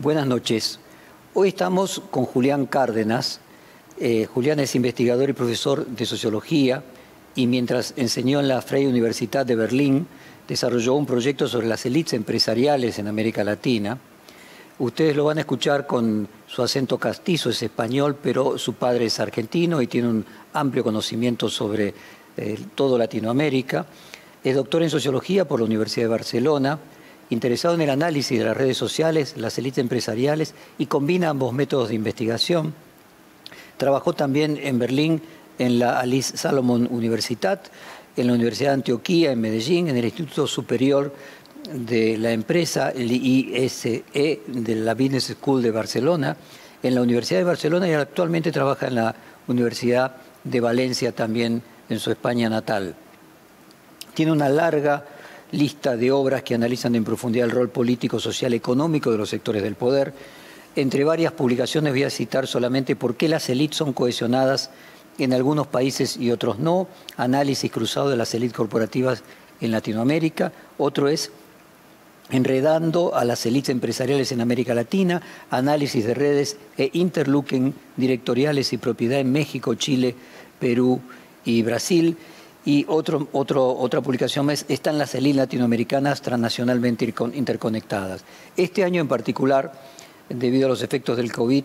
Buenas noches. Hoy estamos con Julián Cárdenas. Julián es investigador y profesor de sociología y mientras enseñó en la Freie Universität de Berlín, desarrolló un proyecto sobre las élites empresariales en América Latina. Ustedes lo van a escuchar con su acento castizo, es español, pero su padre es argentino y tiene un amplio conocimiento sobre todo Latinoamérica. Es doctor en sociología por la Universidad de Barcelona, interesado en el análisis de las redes sociales, las élites empresariales y combina ambos métodos de investigación. Trabajó también en Berlín en la Alice Salomon Universitat, en la Universidad de Antioquia, en Medellín, en el Instituto Superior de la Empresa, el ISE, de la Business School de Barcelona, en la Universidad de Barcelona y actualmente trabaja en la Universidad de Valencia, también en su España natal. Tiene una larga lista de obras que analizan en profundidad el rol político, social, económico de los sectores del poder. Entre varias publicaciones voy a citar solamente por qué las élites son cohesionadas en algunos países y otros no, análisis cruzado de las élites corporativas en Latinoamérica. Otro es Enredando a las élites empresariales en América Latina, análisis de redes e interlocking directoriales y propiedad en México, Chile, Perú y Brasil. Y otra publicación más, están las élites latinoamericanas transnacionalmente interconectadas. Este año en particular, debido a los efectos del COVID,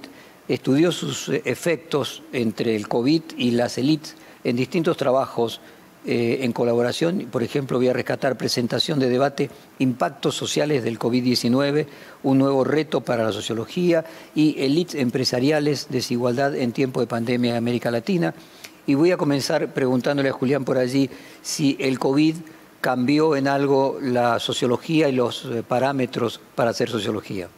estudió sus efectos entre el COVID y las élites en distintos trabajos en colaboración. Por ejemplo, voy a rescatar presentación de debate, impactos sociales del COVID-19, un nuevo reto para la sociología y élites empresariales, desigualdad en tiempo de pandemia en América Latina. Y voy a comenzar preguntándole a Julián por allí si el COVID cambió en algo la sociología y los parámetros para hacer sociología.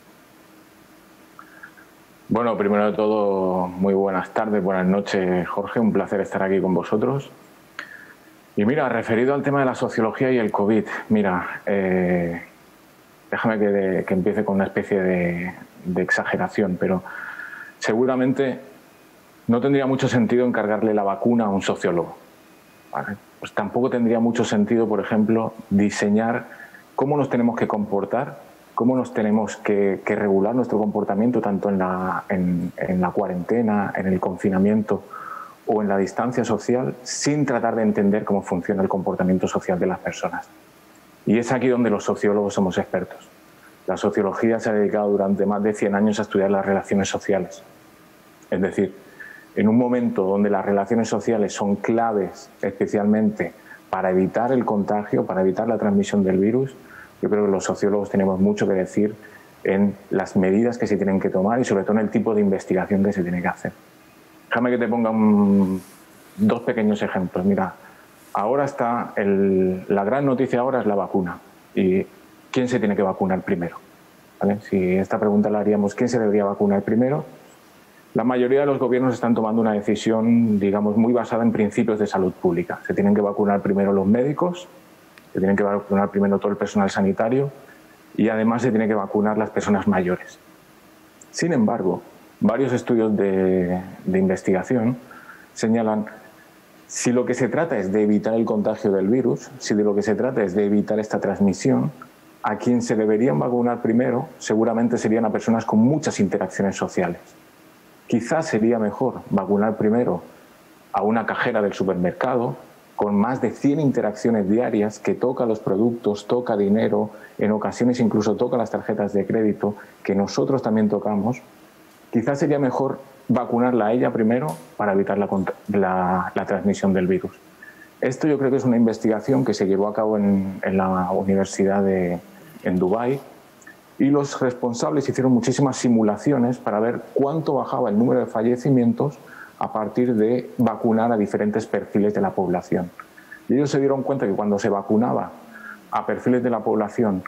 Bueno, primero de todo, muy buenas tardes, buenas noches, Jorge. Un placer estar aquí con vosotros. Y mira, referido al tema de la sociología y el COVID, mira, déjame que empiece con una especie de exageración, pero seguramente no tendría mucho sentido encargarle la vacuna a un sociólogo, ¿vale? Pues tampoco tendría mucho sentido, por ejemplo, diseñar cómo nos tenemos que comportar, cómo nos tenemos que regular nuestro comportamiento tanto en la cuarentena, en el confinamiento o en la distancia social, sin tratar de entender cómo funciona el comportamiento social de las personas. Y es aquí donde los sociólogos somos expertos. La sociología se ha dedicado durante más de 100 años a estudiar las relaciones sociales. Es decir, en un momento donde las relaciones sociales son claves especialmente para evitar el contagio, para evitar la transmisión del virus, yo creo que los sociólogos tenemos mucho que decir en las medidas que se tienen que tomar y sobre todo en el tipo de investigación que se tiene que hacer. Déjame que te ponga dos pequeños ejemplos. Mira, ahora está la gran noticia ahora es la vacuna. ¿Y quién se tiene que vacunar primero? ¿Vale? Si esta pregunta la haríamos, ¿quién se debería vacunar primero? La mayoría de los gobiernos están tomando una decisión, digamos, muy basada en principios de salud pública. Se tienen que vacunar primero los médicos, se tienen que vacunar primero todo el personal sanitario y además se tienen que vacunar las personas mayores. Sin embargo, varios estudios de investigación señalan si lo que se trata es de evitar el contagio del virus, si de lo que se trata es de evitar esta transmisión, a quien se deberían vacunar primero seguramente serían a personas con muchas interacciones sociales. Quizás sería mejor vacunar primero a una cajera del supermercado con más de 100 interacciones diarias que toca los productos, toca dinero, en ocasiones incluso toca las tarjetas de crédito que nosotros también tocamos. Quizás sería mejor vacunarla a ella primero para evitar la transmisión del virus. Esto yo creo que es una investigación que se llevó a cabo en la Universidad en Dubái y los responsables hicieron muchísimas simulaciones para ver cuánto bajaba el número de fallecimientos a partir de vacunar a diferentes perfiles de la población. Y ellos se dieron cuenta que cuando se vacunaba a perfiles de la población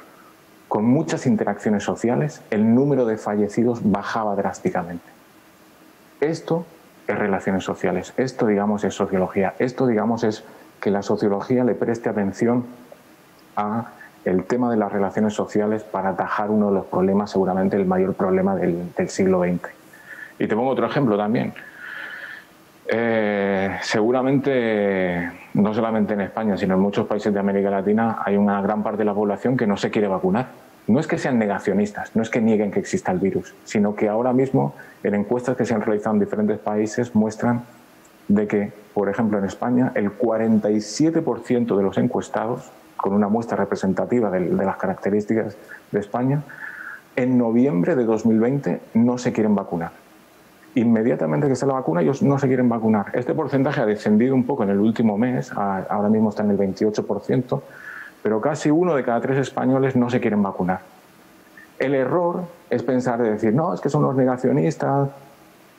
con muchas interacciones sociales, el número de fallecidos bajaba drásticamente. Esto es relaciones sociales, esto digamos es sociología, esto digamos es que la sociología le preste atención a el tema de las relaciones sociales para atajar uno de los problemas, seguramente el mayor problema del siglo XX. Y te pongo otro ejemplo también. Seguramente, no solamente en España, sino en muchos países de América Latina, hay una gran parte de la población que no se quiere vacunar. no es que sean negacionistas, no es que nieguen que exista el virus, sino que ahora mismo en encuestas que se han realizado en diferentes países muestran de que, por ejemplo, en España, el 47% de los encuestados, con una muestra representativa de las características de España, en noviembre de 2020 no se quieren vacunar. Inmediatamente que está la vacuna, ellos no se quieren vacunar. Este porcentaje ha descendido un poco en el último mes, ahora mismo está en el 28%, pero casi 1 de cada 3 españoles no se quieren vacunar. El error es pensar de decir, no, es que son los negacionistas,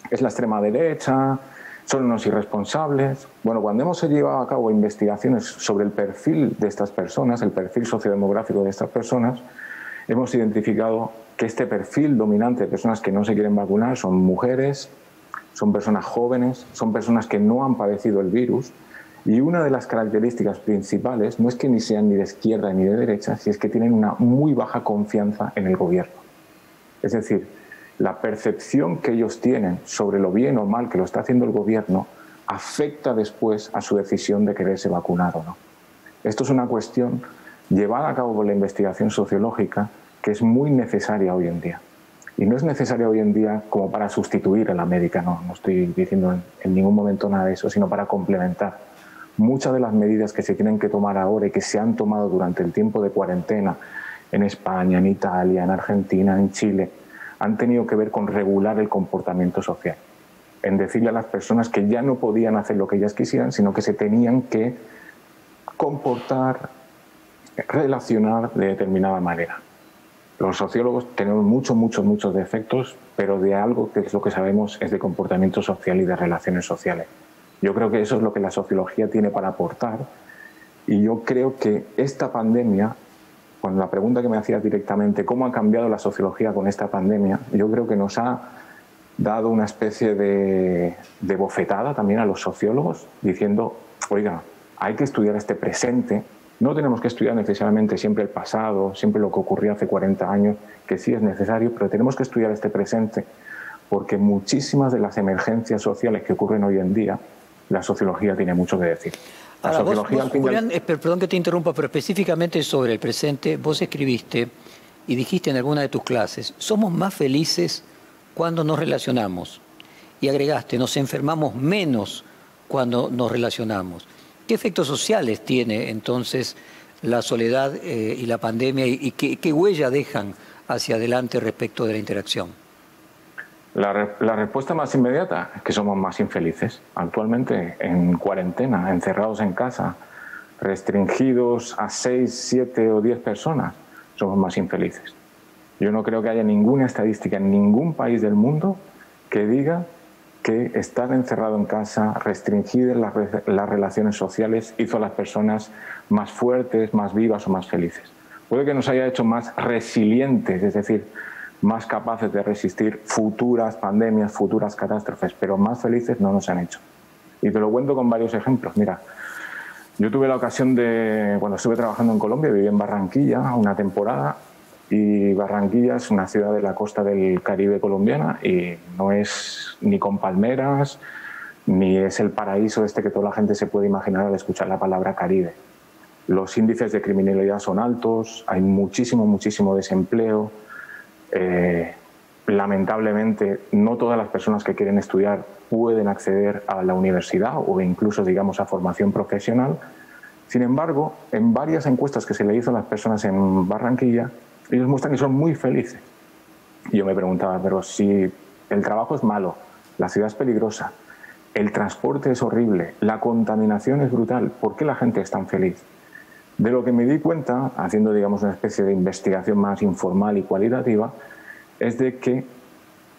es la extrema derecha, son unos irresponsables. Bueno, cuando hemos llevado a cabo investigaciones sobre el perfil de estas personas, el perfil sociodemográfico de estas personas, hemos identificado que este perfil dominante de personas que no se quieren vacunar son mujeres, son personas jóvenes, son personas que no han padecido el virus, y una de las características principales no es que ni sean ni de izquierda ni de derecha, sino es que tienen una muy baja confianza en el gobierno. Es decir, la percepción que ellos tienen sobre lo bien o mal que lo está haciendo el gobierno afecta después a su decisión de quererse vacunar o no. Esto es una cuestión llevada a cabo por la investigación sociológica que es muy necesaria hoy en día. Y no es necesaria hoy en día como para sustituir a la médica, no estoy diciendo en ningún momento nada de eso, sino para complementar. Muchas de las medidas que se tienen que tomar ahora y que se han tomado durante el tiempo de cuarentena en España, en Italia, en Argentina, en Chile, han tenido que ver con regular el comportamiento social, en decirle a las personas que ya no podían hacer lo que ellas quisieran, sino que se tenían que comportar, relacionar de determinada manera. Los sociólogos tenemos muchos defectos, pero de algo que es lo que sabemos es de comportamiento social y de relaciones sociales. Yo creo que eso es lo que la sociología tiene para aportar, y yo creo que esta pandemia, cuando la pregunta que me hacías directamente, ¿cómo ha cambiado la sociología con esta pandemia?, yo creo que nos ha dado una especie de bofetada también a los sociólogos, diciendo, oiga, hay que estudiar este presente, no tenemos que estudiar necesariamente siempre el pasado, siempre lo que ocurrió hace 40 años, que sí es necesario, pero tenemos que estudiar este presente, porque muchísimas de las emergencias sociales que ocurren hoy en día, la sociología tiene mucho que decir. Ahora, vos, Julián, perdón que te interrumpa, pero específicamente sobre el presente, vos escribiste y dijiste en alguna de tus clases, somos más felices cuando nos relacionamos. Y agregaste, nos enfermamos menos cuando nos relacionamos. ¿Qué efectos sociales tiene entonces la soledad y la pandemia y qué huella dejan hacia adelante respecto de la interacción? La respuesta más inmediata es que somos más infelices. Actualmente, en cuarentena, encerrados en casa, restringidos a 6, 7 o 10 personas, somos más infelices. Yo no creo que haya ninguna estadística en ningún país del mundo que diga que estar encerrado en casa, restringir las relaciones sociales, hizo a las personas más fuertes, más vivas o más felices. Puede que nos haya hecho más resilientes, es decir, más capaces de resistir futuras pandemias, futuras catástrofes, pero más felices no nos han hecho. Y te lo cuento con varios ejemplos. Mira, yo tuve la ocasión de, cuando estuve trabajando en Colombia, viví en Barranquilla una temporada, y Barranquilla es una ciudad de la costa del Caribe colombiana y no es ni con palmeras, ni es el paraíso este que toda la gente se puede imaginar al escuchar la palabra Caribe. Los índices de criminalidad son altos, hay muchísimo desempleo. Lamentablemente, no todas las personas que quieren estudiar pueden acceder a la universidad o incluso, digamos, a formación profesional. Sin embargo, en varias encuestas que se le hizo a las personas en Barranquilla, ellos muestran que son muy felices. Y yo me preguntaba, pero si el trabajo es malo, la ciudad es peligrosa, el transporte es horrible, la contaminación es brutal, ¿por qué la gente es tan feliz? De lo que me di cuenta, haciendo, digamos, una especie de investigación más informal y cualitativa, es de que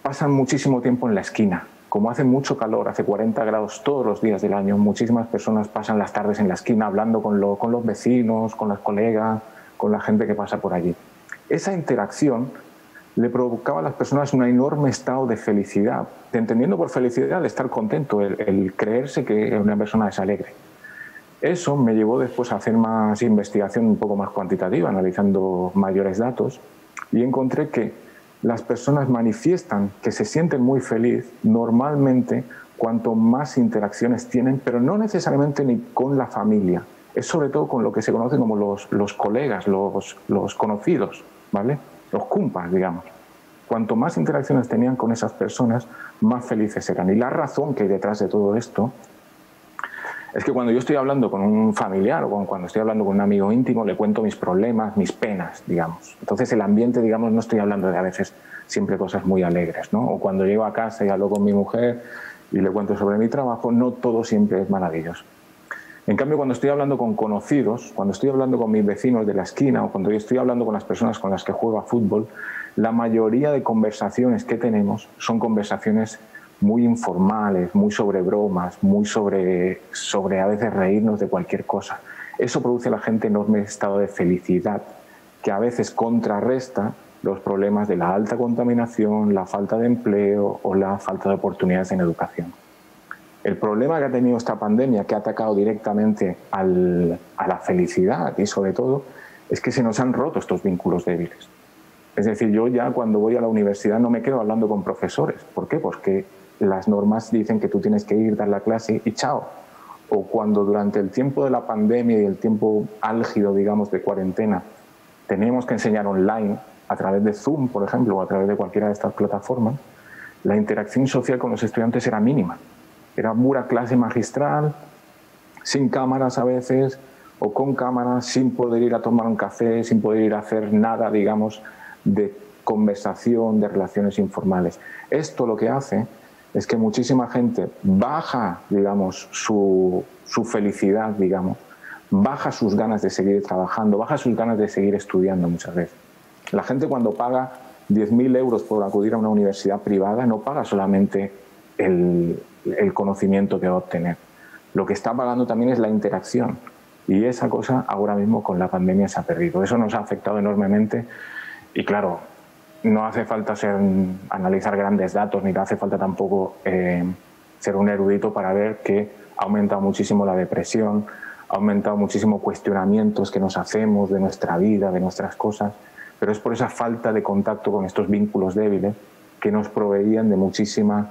pasan muchísimo tiempo en la esquina. Como hace mucho calor, hace 40 grados todos los días del año, muchísimas personas pasan las tardes en la esquina hablando con los vecinos, con las colegas, con la gente que pasa por allí. Esa interacción le provocaba a las personas un enorme estado de felicidad, entendiendo por felicidad de estar contento, el creerse que una persona es alegre. Eso me llevó después a hacer más investigación un poco más cuantitativa, analizando mayores datos, y encontré que las personas manifiestan que se sienten muy felices normalmente cuanto más interacciones tienen, pero no necesariamente ni con la familia, es sobre todo con lo que se conoce como los colegas, los conocidos. ¿vale? Los kumpas, digamos. Cuanto más interacciones tenían con esas personas, más felices eran. Y la razón que hay detrás de todo esto es que cuando yo estoy hablando con un familiar o cuando estoy hablando con un amigo íntimo, le cuento mis problemas, mis penas, digamos. Entonces el ambiente, digamos, no estoy hablando de a veces siempre cosas muy alegres, ¿no? O cuando llego a casa y hablo con mi mujer y le cuento sobre mi trabajo, no todo siempre es maravilloso. En cambio, cuando estoy hablando con conocidos, cuando estoy hablando con mis vecinos de la esquina o cuando estoy hablando con las personas con las que juego a fútbol, la mayoría de conversaciones que tenemos son conversaciones muy informales, muy sobre bromas, muy sobre a veces reírnos de cualquier cosa. Eso produce a la gente enorme estado de felicidad que a veces contrarresta los problemas de la alta contaminación, la falta de empleo o la falta de oportunidades en educación. El problema que ha tenido esta pandemia, que ha atacado directamente a la felicidad y sobre todo, es que se nos han roto estos vínculos débiles. Es decir, yo ya cuando voy a la universidad no me quedo hablando con profesores. ¿Por qué? Porque las normas dicen que tú tienes que ir, dar la clase y chao. O cuando durante el tiempo de la pandemia y el tiempo álgido, digamos, de cuarentena, teníamos que enseñar online a través de Zoom, por ejemplo, o a través de cualquiera de estas plataformas, la interacción social con los estudiantes era mínima. Era pura clase magistral, sin cámaras a veces, o con cámaras, sin poder ir a tomar un café, sin poder ir a hacer nada, digamos, de conversación, de relaciones informales. Esto lo que hace es que muchísima gente baja, digamos, su felicidad, digamos, baja sus ganas de seguir trabajando, baja sus ganas de seguir estudiando muchas veces. La gente cuando paga 10.000 euros por acudir a una universidad privada no paga solamente el conocimiento que va a obtener. Lo que está pagando también es la interacción. Y esa cosa ahora mismo con la pandemia se ha perdido. Eso nos ha afectado enormemente y claro, no hace falta analizar grandes datos ni hace falta tampoco ser un erudito para ver que ha aumentado muchísimo la depresión, ha aumentado muchísimo cuestionamientos que nos hacemos de nuestra vida, de nuestras cosas, pero es por esa falta de contacto con estos vínculos débiles que nos proveían de muchísima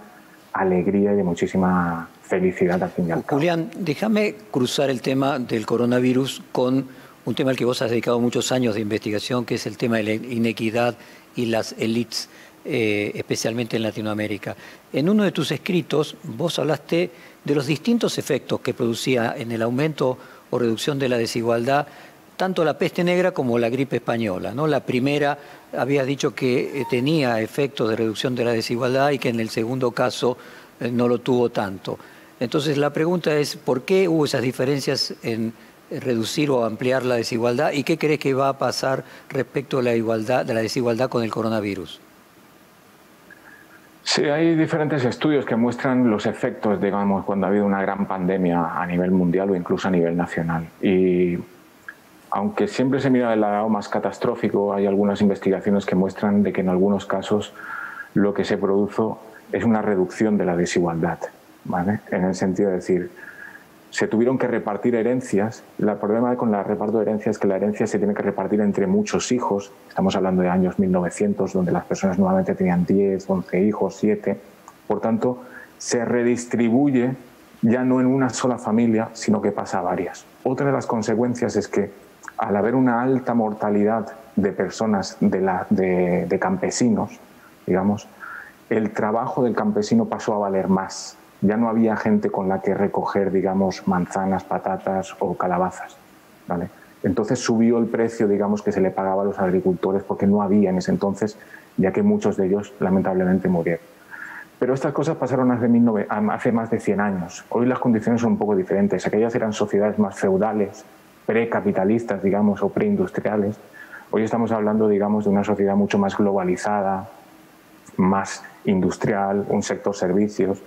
alegría y de muchísima felicidad al fin y al cabo. Julián, déjame cruzar el tema del coronavirus con un tema al que vos has dedicado muchos años de investigación, que es el tema de la inequidad y las élites, especialmente en Latinoamérica. En uno de tus escritos vos hablaste de los distintos efectos que producía en el aumento o reducción de la desigualdad tanto la peste negra como la gripe española, ¿no? La primera habías dicho que tenía efectos de reducción de la desigualdad y que en el segundo caso no lo tuvo tanto. Entonces la pregunta es, ¿por qué hubo esas diferencias en reducir o ampliar la desigualdad? ¿Y qué crees que va a pasar respecto a la desigualdad con el coronavirus? Sí, hay diferentes estudios que muestran los efectos, digamos, cuando ha habido una gran pandemia a nivel mundial o incluso a nivel nacional. Y aunque siempre se mira del lado más catastrófico, hay algunas investigaciones que muestran de que en algunos casos lo que se produjo es una reducción de la desigualdad, ¿vale? En el sentido de decir, se tuvieron que repartir herencias. El problema con el reparto de herencias es que la herencia se tiene que repartir entre muchos hijos. Estamos hablando de años 1900, donde las personas nuevamente tenían 10, 11 hijos, 7. Por tanto, se redistribuye ya no en una sola familia, sino que pasa a varias. Otra de las consecuencias es que al haber una alta mortalidad de personas, de campesinos, digamos, el trabajo del campesino pasó a valer más. Ya no había gente con la que recoger, digamos, manzanas, patatas o calabazas, ¿vale? Entonces subió el precio, digamos, que se le pagaba a los agricultores porque no había en ese entonces, ya que muchos de ellos lamentablemente murieron. Pero estas cosas pasaron hace más de 100 años. Hoy las condiciones son un poco diferentes. Aquellas eran sociedades más feudales, precapitalistas, digamos, o preindustriales. Hoy estamos hablando, digamos, de una sociedad mucho más globalizada, más industrial, un sector servicios.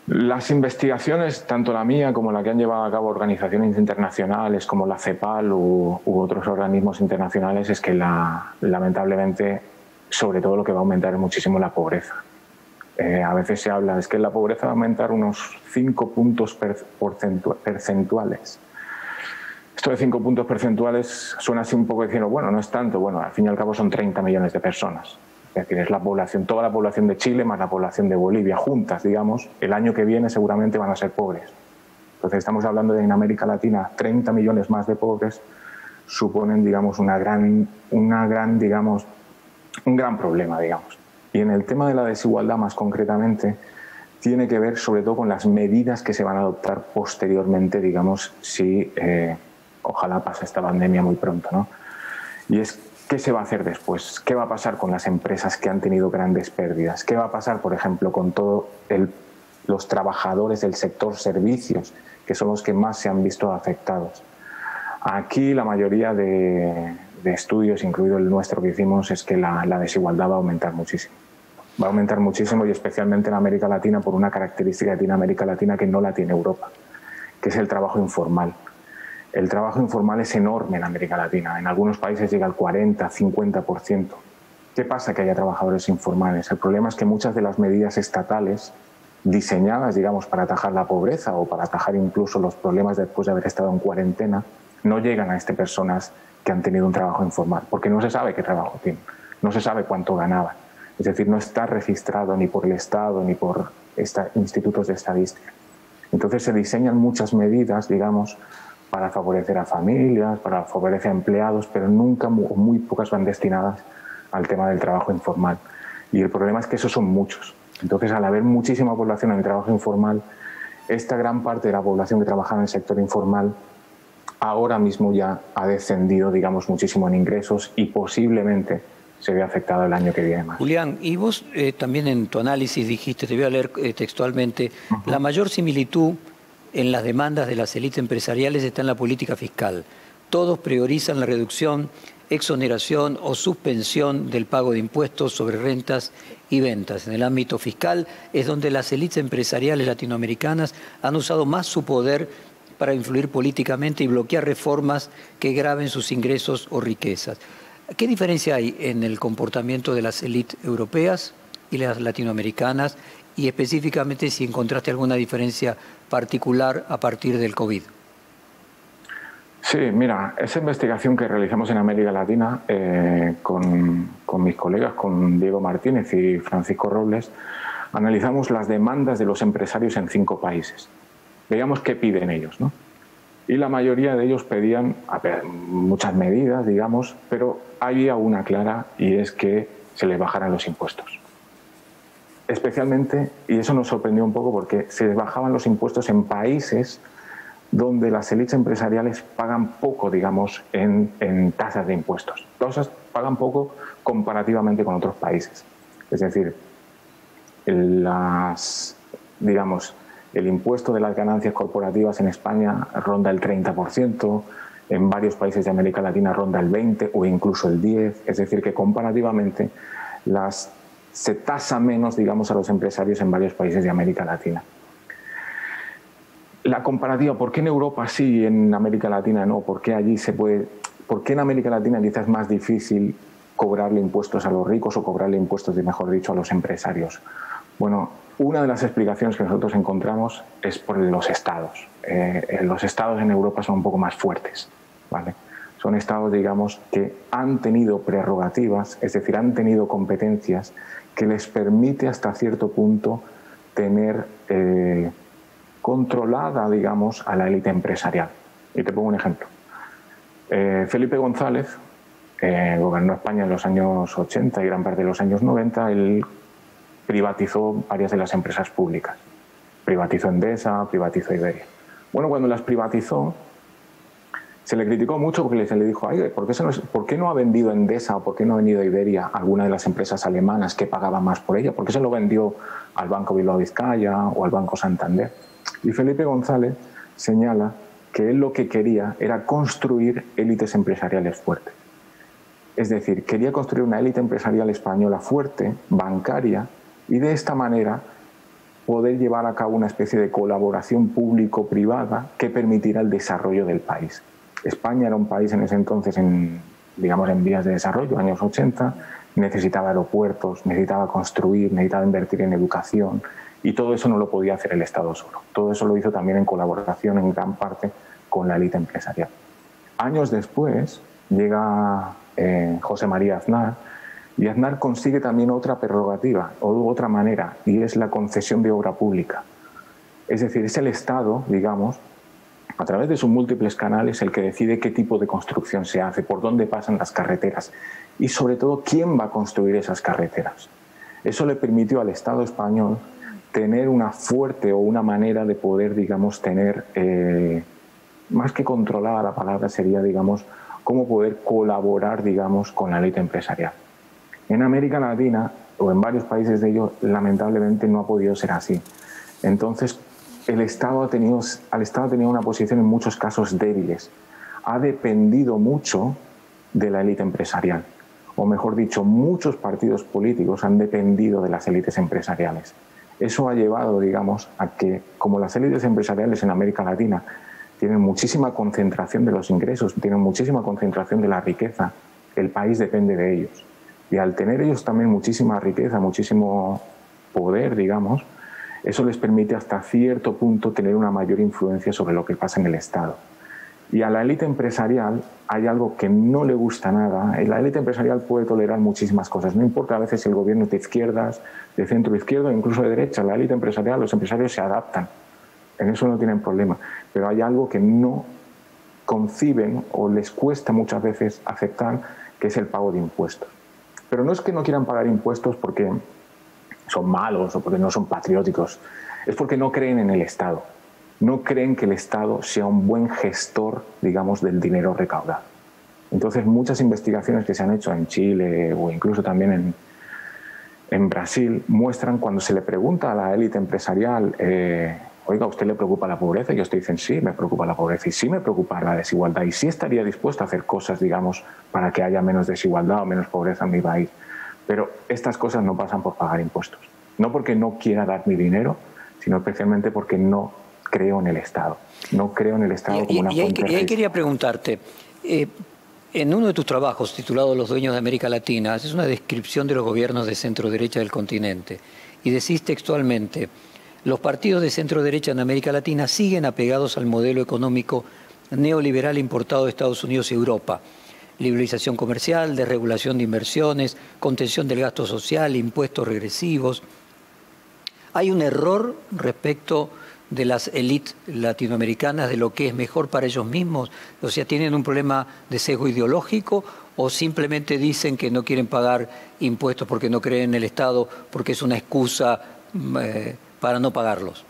Las investigaciones, tanto la mía como la que han llevado a cabo organizaciones internacionales como la CEPAL u otros organismos internacionales, es que lamentablemente, sobre todo lo que va a aumentar es muchísimo la pobreza. A veces se habla, es que la pobreza va a aumentar unos 5 puntos percentuales. Esto de 5 puntos percentuales suena así un poco diciendo, bueno, no es tanto, bueno, al fin y al cabo son 30 millones de personas. Es decir, es la población, toda la población de Chile más la población de Bolivia juntas, digamos, el año que viene seguramente van a ser pobres. Entonces estamos hablando de en América Latina 30 millones más de pobres, suponen, digamos, un gran problema, digamos. Y en el tema de la desigualdad, más concretamente, tiene que ver sobre todo con las medidas que se van a adoptar posteriormente, digamos, si ojalá pase esta pandemia muy pronto, ¿no? Y es, ¿qué se va a hacer después? ¿Qué va a pasar con las empresas que han tenido grandes pérdidas? ¿Qué va a pasar, por ejemplo, con todos los trabajadores del sector servicios, que son los que más se han visto afectados? Aquí la mayoría de estudios, incluido el nuestro que hicimos, es que la desigualdad va a aumentar muchísimo. Va a aumentar muchísimo, y especialmente en América Latina, por una característica que tiene América Latina que no la tiene Europa, que es el trabajo informal. El trabajo informal es enorme en América Latina. En algunos países llega al 40, 50%. ¿Qué pasa que haya trabajadores informales? El problema es que muchas de las medidas estatales diseñadas, digamos, para atajar la pobreza o para atajar incluso los problemas después de haber estado en cuarentena, no llegan a estas personas que han tenido un trabajo informal, porque no se sabe qué trabajo tienen, no se sabe cuánto ganaban. Es decir, no está registrado ni por el Estado ni por institutos de estadística. Entonces se diseñan muchas medidas, digamos, para favorecer a familias, para favorecer a empleados, pero nunca o muy pocas van destinadas al tema del trabajo informal. Y el problema es que esos son muchos. Entonces, al haber muchísima población en el trabajo informal, esta gran parte de la población que trabaja en el sector informal ahora mismo ya ha descendido, digamos, muchísimo en ingresos y posiblemente se ve afectado el año que viene más. Julián, y vos también en tu análisis dijiste, te voy a leer textualmente, la mayor similitud en las demandas de las élites empresariales está en la política fiscal. Todos priorizan la reducción, exoneración o suspensión del pago de impuestos sobre rentas y ventas. En el ámbito fiscal es donde las élites empresariales latinoamericanas han usado más su poder para influir políticamente y bloquear reformas que graven sus ingresos o riquezas. ¿Qué diferencia hay en el comportamiento de las élites europeas y las latinoamericanas? Y específicamente si encontraste alguna diferencia particular a partir del COVID. Sí, mira, esa investigación que realizamos en América Latina con mis colegas, con Diego Martínez y Francisco Robles, analizamos las demandas de los empresarios en 5 países. Veíamos qué piden ellos, ¿no? Y la mayoría de ellos pedían muchas medidas, digamos, pero había una clara, y es que se les bajaran los impuestos. Especialmente, y eso nos sorprendió un poco, porque se les bajaban los impuestos en países donde las élites empresariales pagan poco, digamos, en tasas de impuestos. Pagan poco comparativamente con otros países. Es decir, el impuesto de las ganancias corporativas en España ronda el 30%, en varios países de América Latina ronda el 20% o incluso el 10%. Es decir, que comparativamente se tasa menos, digamos, a los empresarios en varios países de América Latina. La comparativa, ¿por qué en Europa sí y en América Latina no? ¿Por qué allí se puede? ¿Por qué en América Latina quizás es más difícil cobrarle impuestos a los ricos o cobrarle impuestos, mejor dicho, a los empresarios? Bueno, una de las explicaciones que nosotros encontramos es por los estados. Los estados en Europa son un poco más fuertes, ¿vale? Son estados, digamos, que han tenido prerrogativas, es decir, han tenido competencias que les permite hasta cierto punto tener controlada, digamos, a la élite empresarial. Y te pongo un ejemplo. Felipe González gobernó España en los años 80 y gran parte de los años 90. Él privatizó varias de las empresas públicas. Privatizó Endesa, privatizó Iberia. Bueno, cuando las privatizó, se le criticó mucho porque se le dijo, ay, ¿por qué no ha vendido Endesa o por qué no ha vendido Iberia alguna de las empresas alemanas que pagaban más por ella? ¿Por qué se lo vendió al Banco Bilbao Vizcaya o al Banco Santander? Y Felipe González señala que él lo que quería era construir élites empresariales fuertes. Es decir, quería construir una élite empresarial española fuerte, bancaria, y de esta manera poder llevar a cabo una especie de colaboración público-privada que permitiera el desarrollo del país. España era un país en ese entonces, en vías de desarrollo, años 80, necesitaba aeropuertos, necesitaba construir, necesitaba invertir en educación, y todo eso no lo podía hacer el Estado solo. Todo eso lo hizo también en colaboración, en gran parte, con la élite empresarial. Años después llega José María Aznar, y Aznar consigue también otra prerrogativa, o otra manera, y es la concesión de obra pública. Es decir, es el Estado, digamos, a través de sus múltiples canales, el que decide qué tipo de construcción se hace, por dónde pasan las carreteras y, sobre todo, quién va a construir esas carreteras. Eso le permitió al Estado español tener una fuerte o una manera de poder, digamos, tener, más que controlada la palabra, sería, digamos, cómo poder colaborar, digamos, con la élite empresarial. En América Latina, o en varios países de ellos, lamentablemente no ha podido ser así. Entonces, el Estado ha tenido una posición en muchos casos débiles. Ha dependido mucho de la élite empresarial. O mejor dicho, muchos partidos políticos han dependido de las élites empresariales. Eso ha llevado, digamos, a que, como las élites empresariales en América Latina tienen muchísima concentración de los ingresos, tienen muchísima concentración de la riqueza, el país depende de ellos. Y al tener ellos también muchísima riqueza, muchísimo poder, digamos, eso les permite hasta cierto punto tener una mayor influencia sobre lo que pasa en el Estado. Y a la élite empresarial hay algo que no le gusta nada. La élite empresarial puede tolerar muchísimas cosas. No importa a veces si el gobierno es de izquierdas, de centro izquierda, incluso de derecha. La élite empresarial, los empresarios se adaptan. En eso no tienen problema. Pero hay algo que no conciben o les cuesta muchas veces aceptar, que es el pago de impuestos. Pero no es que no quieran pagar impuestos porque son malos o porque no son patrióticos, es porque no creen en el Estado. No creen que el Estado sea un buen gestor, digamos, del dinero recaudado. Entonces, muchas investigaciones que se han hecho en Chile o incluso también en Brasil muestran, cuando se le pregunta a la élite empresarial, oiga, ¿a usted le preocupa la pobreza? Y ellos te dicen, sí, me preocupa la pobreza y sí me preocupa la desigualdad y sí estaría dispuesto a hacer cosas, digamos, para que haya menos desigualdad o menos pobreza en mi país. Pero estas cosas no pasan por pagar impuestos. No porque no quiera dar mi dinero, sino especialmente porque no creo en el Estado. No creo en el Estado como una fuente de... Y ahí quería preguntarte, en uno de tus trabajos titulado Los dueños de América Latina, haces una descripción de los gobiernos de centro-derecha del continente y decís textualmente: los partidos de centro-derecha en América Latina siguen apegados al modelo económico neoliberal importado de Estados Unidos y Europa. Liberalización comercial, desregulación de inversiones, contención del gasto social, impuestos regresivos. Hay un error respecto de las élites latinoamericanas de lo que es mejor para ellos mismos. O sea, ¿tienen un problema de sesgo ideológico o simplemente dicen que no quieren pagar impuestos porque no creen en el Estado, porque es una excusa para no pagarlos?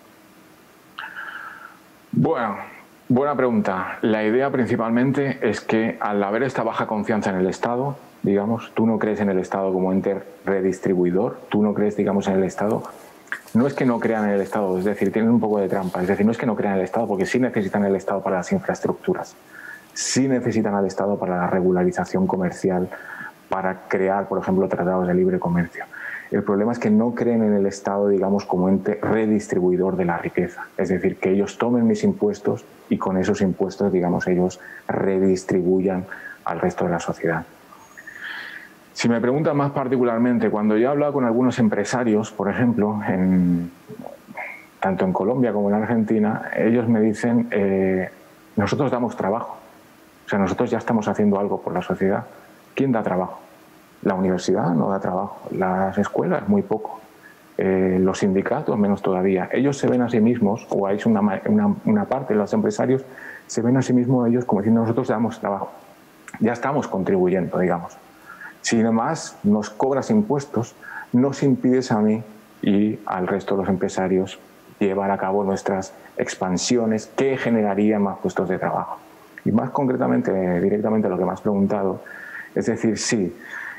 Bueno, buena pregunta. La idea principalmente es que al haber esta baja confianza en el Estado, digamos, tú no crees en el Estado como ente redistribuidor, tú no crees, digamos, en el Estado. No es que no crean en el Estado, es decir, tienen un poco de trampa. Es decir, no es que no crean en el Estado, porque sí necesitan el Estado para las infraestructuras, sí necesitan al Estado para la regularización comercial, para crear, por ejemplo, tratados de libre comercio. El problema es que no creen en el Estado, digamos, como ente redistribuidor de la riqueza. Es decir, que ellos tomen mis impuestos y con esos impuestos, digamos, ellos redistribuyan al resto de la sociedad. Si me preguntan más particularmente, cuando yo he hablado con algunos empresarios, por ejemplo, tanto en Colombia como en Argentina, ellos me dicen, nosotros damos trabajo. O sea, nosotros ya estamos haciendo algo por la sociedad. ¿Quién da trabajo? La universidad no da trabajo, las escuelas muy poco, los sindicatos menos todavía. Ellos se ven a sí mismos, o hay una parte de los empresarios, se ven a sí mismos ellos como diciendo nosotros damos trabajo, ya estamos contribuyendo, digamos. Si además nos cobras impuestos, nos impides a mí y al resto de los empresarios llevar a cabo nuestras expansiones que generarían más puestos de trabajo. Y más concretamente, directamente lo que me has preguntado, es decir, sí,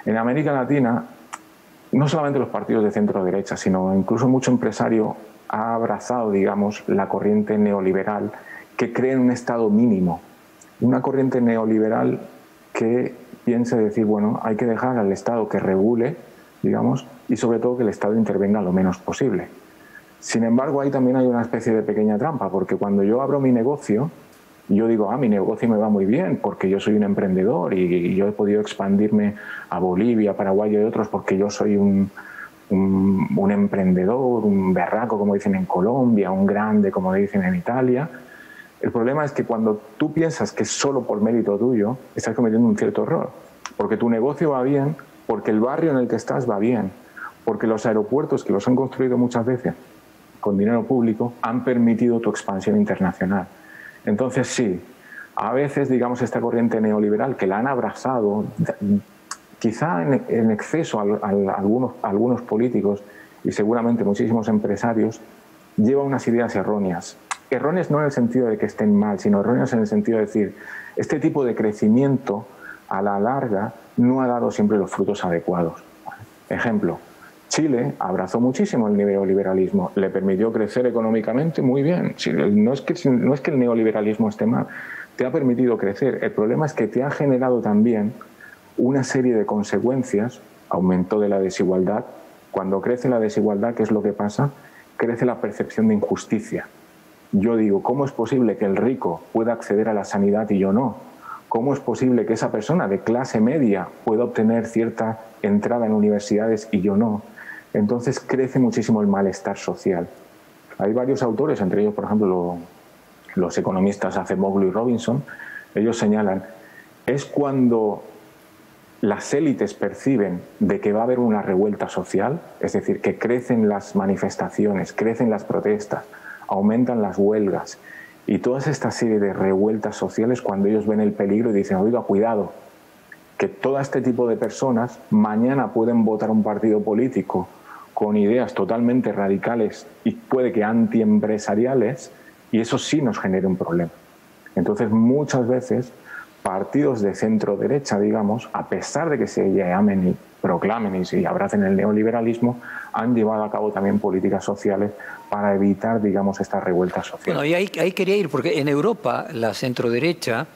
en América Latina, no solamente los partidos de centro-derecha, sino incluso mucho empresario ha abrazado, digamos, la corriente neoliberal que cree en un Estado mínimo. Una corriente neoliberal que piensa decir, bueno, hay que dejar al Estado que regule, digamos, y sobre todo que el Estado intervenga lo menos posible. Sin embargo, ahí también hay una especie de pequeña trampa, porque cuando yo abro mi negocio, yo digo, mi negocio me va muy bien porque yo soy un emprendedor y yo he podido expandirme a Bolivia, Paraguay y otros porque yo soy un emprendedor, un berraco, como dicen en Colombia, un grande, como dicen en Italia. El problema es que cuando tú piensas que es solo por mérito tuyo, estás cometiendo un cierto error. Porque tu negocio va bien, porque el barrio en el que estás va bien, porque los aeropuertos, que los han construido muchas veces con dinero público, han permitido tu expansión internacional. Entonces sí, a veces, digamos, esta corriente neoliberal que la han abrazado, quizá en exceso a algunos políticos y seguramente muchísimos empresarios, lleva unas ideas erróneas. Erróneas no en el sentido de que estén mal, sino erróneas en el sentido de decir, este tipo de crecimiento a la larga no ha dado siempre los frutos adecuados. Ejemplo, Chile abrazó muchísimo el neoliberalismo, le permitió crecer económicamente muy bien. No es que el neoliberalismo esté mal, te ha permitido crecer. El problema es que te ha generado también una serie de consecuencias, aumento de la desigualdad. Cuando crece la desigualdad, ¿qué es lo que pasa? Crece la percepción de injusticia. Yo digo, ¿cómo es posible que el rico pueda acceder a la sanidad y yo no? ¿Cómo es posible que esa persona de clase media pueda obtener cierta entrada en universidades y yo no? Entonces crece muchísimo el malestar social. Hay varios autores, entre ellos, por ejemplo, los economistas Acemoglu y Robinson. Ellos señalan, es cuando las élites perciben de que va a haber una revuelta social, es decir, que crecen las manifestaciones, crecen las protestas, aumentan las huelgas y toda esta serie de revueltas sociales, cuando ellos ven el peligro y dicen, oiga, cuidado, que todo este tipo de personas mañana pueden votar un partido político con ideas totalmente radicales y puede que antiempresariales, y eso sí nos genere un problema. Entonces, muchas veces, partidos de centro-derecha, digamos, a pesar de que se llamen y proclamen y abracen el neoliberalismo, han llevado a cabo también políticas sociales para evitar, digamos, estas revueltas sociales. Bueno, y ahí quería ir, porque en Europa la centro-derecha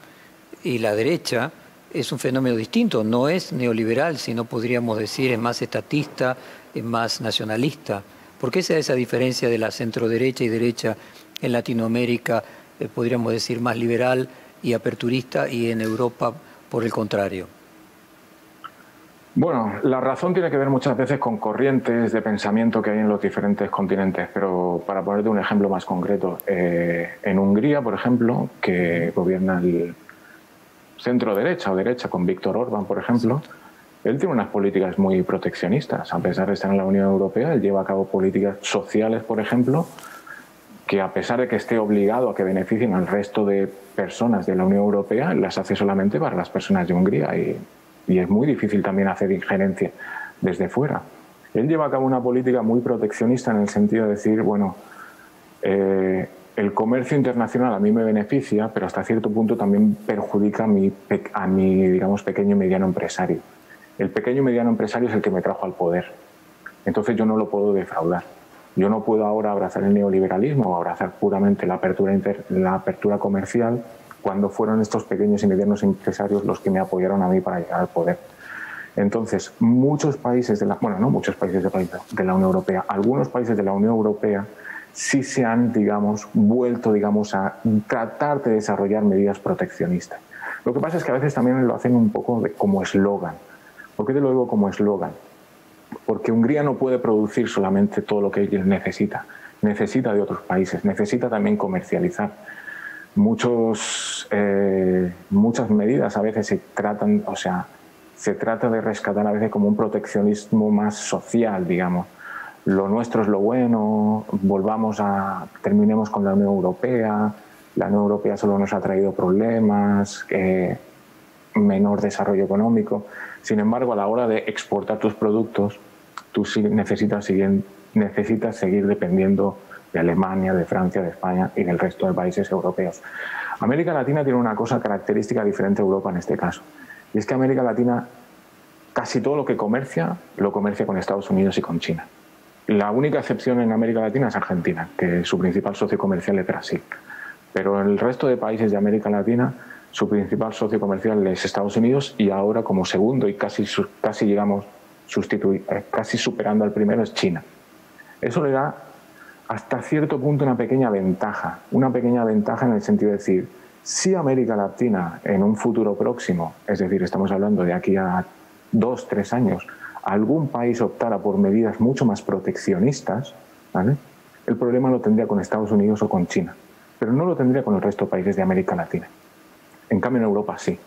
y la derecha es un fenómeno distinto, no es neoliberal, sino podríamos decir es más estatista, es más nacionalista. ¿Por qué se da esa diferencia de la centro-derecha y derecha en Latinoamérica, podríamos decir más liberal y aperturista, y en Europa por el contrario? Bueno, la razón tiene que ver muchas veces con corrientes de pensamiento que hay en los diferentes continentes, pero para ponerte un ejemplo más concreto, en Hungría, por ejemplo, que gobierna el centro-derecha o derecha con Viktor Orbán, por ejemplo, él tiene unas políticas muy proteccionistas. A pesar de estar en la Unión Europea, él lleva a cabo políticas sociales, por ejemplo, que a pesar de que esté obligado a que beneficien al resto de personas de la Unión Europea, las hace solamente para las personas de Hungría y es muy difícil también hacer injerencia desde fuera. Él lleva a cabo una política muy proteccionista en el sentido de decir, bueno, el comercio internacional a mí me beneficia, pero hasta cierto punto también perjudica a mi digamos, pequeño y mediano empresario. El pequeño y mediano empresario es el que me trajo al poder. Entonces yo no lo puedo defraudar. Yo no puedo ahora abrazar el neoliberalismo o abrazar puramente la apertura comercial cuando fueron estos pequeños y medianos empresarios los que me apoyaron a mí para llegar al poder. Entonces, muchos países de la Unión Europea, algunos países de la Unión Europea sí se han, digamos, vuelto, digamos, a tratar de desarrollar medidas proteccionistas. Lo que pasa es que a veces también lo hacen un poco como eslogan. ¿Por qué te lo digo como eslogan? Porque Hungría no puede producir solamente todo lo que él necesita. Necesita de otros países, necesita también comercializar. Muchas medidas a veces se trata de rescatar a veces como un proteccionismo más social, digamos. Lo nuestro es lo bueno, terminemos con la Unión Europea, la Unión Europea solo nos ha traído problemas, menor desarrollo económico. Sin embargo, a la hora de exportar tus productos, tú necesitas seguir dependiendo de Alemania, de Francia, de España y del resto de países europeos. América Latina tiene una cosa característica diferente a Europa en este caso, y es que América Latina casi todo lo que comercia, lo comercia con Estados Unidos y con China. La única excepción en América Latina es Argentina, que su principal socio comercial es Brasil. Pero en el resto de países de América Latina, su principal socio comercial es Estados Unidos y ahora como segundo y casi superando al primero es China. Eso le da hasta cierto punto una pequeña ventaja en el sentido de decir, si América Latina en un futuro próximo, es decir, estamos hablando de aquí a 2 o 3 años, algún país optara por medidas mucho más proteccionistas, ¿vale? El problema lo tendría con Estados Unidos o con China, pero no lo tendría con el resto de países de América Latina. En cambio, en Europa sí.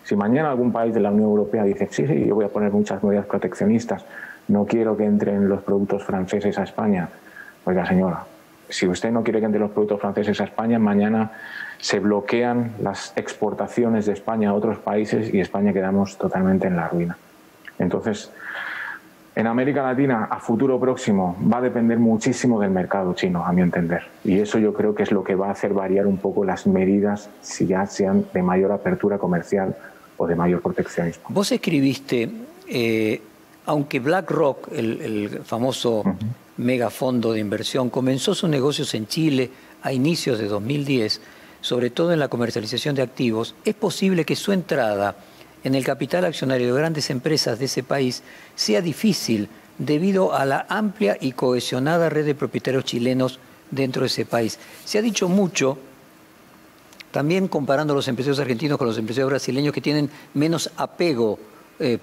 Si mañana algún país de la Unión Europea dice, sí, yo voy a poner muchas medidas proteccionistas, no quiero que entren los productos franceses a España, oiga señora, si usted no quiere que entren los productos franceses a España, mañana se bloquean las exportaciones de España a otros países y España quedamos totalmente en la ruina. Entonces, en América Latina, a futuro próximo, va a depender muchísimo del mercado chino, a mi entender. Y eso yo creo que es lo que va a hacer variar un poco las medidas, si ya sean de mayor apertura comercial o de mayor proteccionismo. Vos escribiste, aunque BlackRock, el famoso megafondo de inversión, comenzó sus negocios en Chile a inicios de 2010, sobre todo en la comercialización de activos, es posible que su entrada en el capital accionario de grandes empresas de ese país sea difícil debido a la amplia y cohesionada red de propietarios chilenos dentro de ese país. Se ha dicho mucho, también comparando a los empresarios argentinos con los empresarios brasileños, que tienen menos apego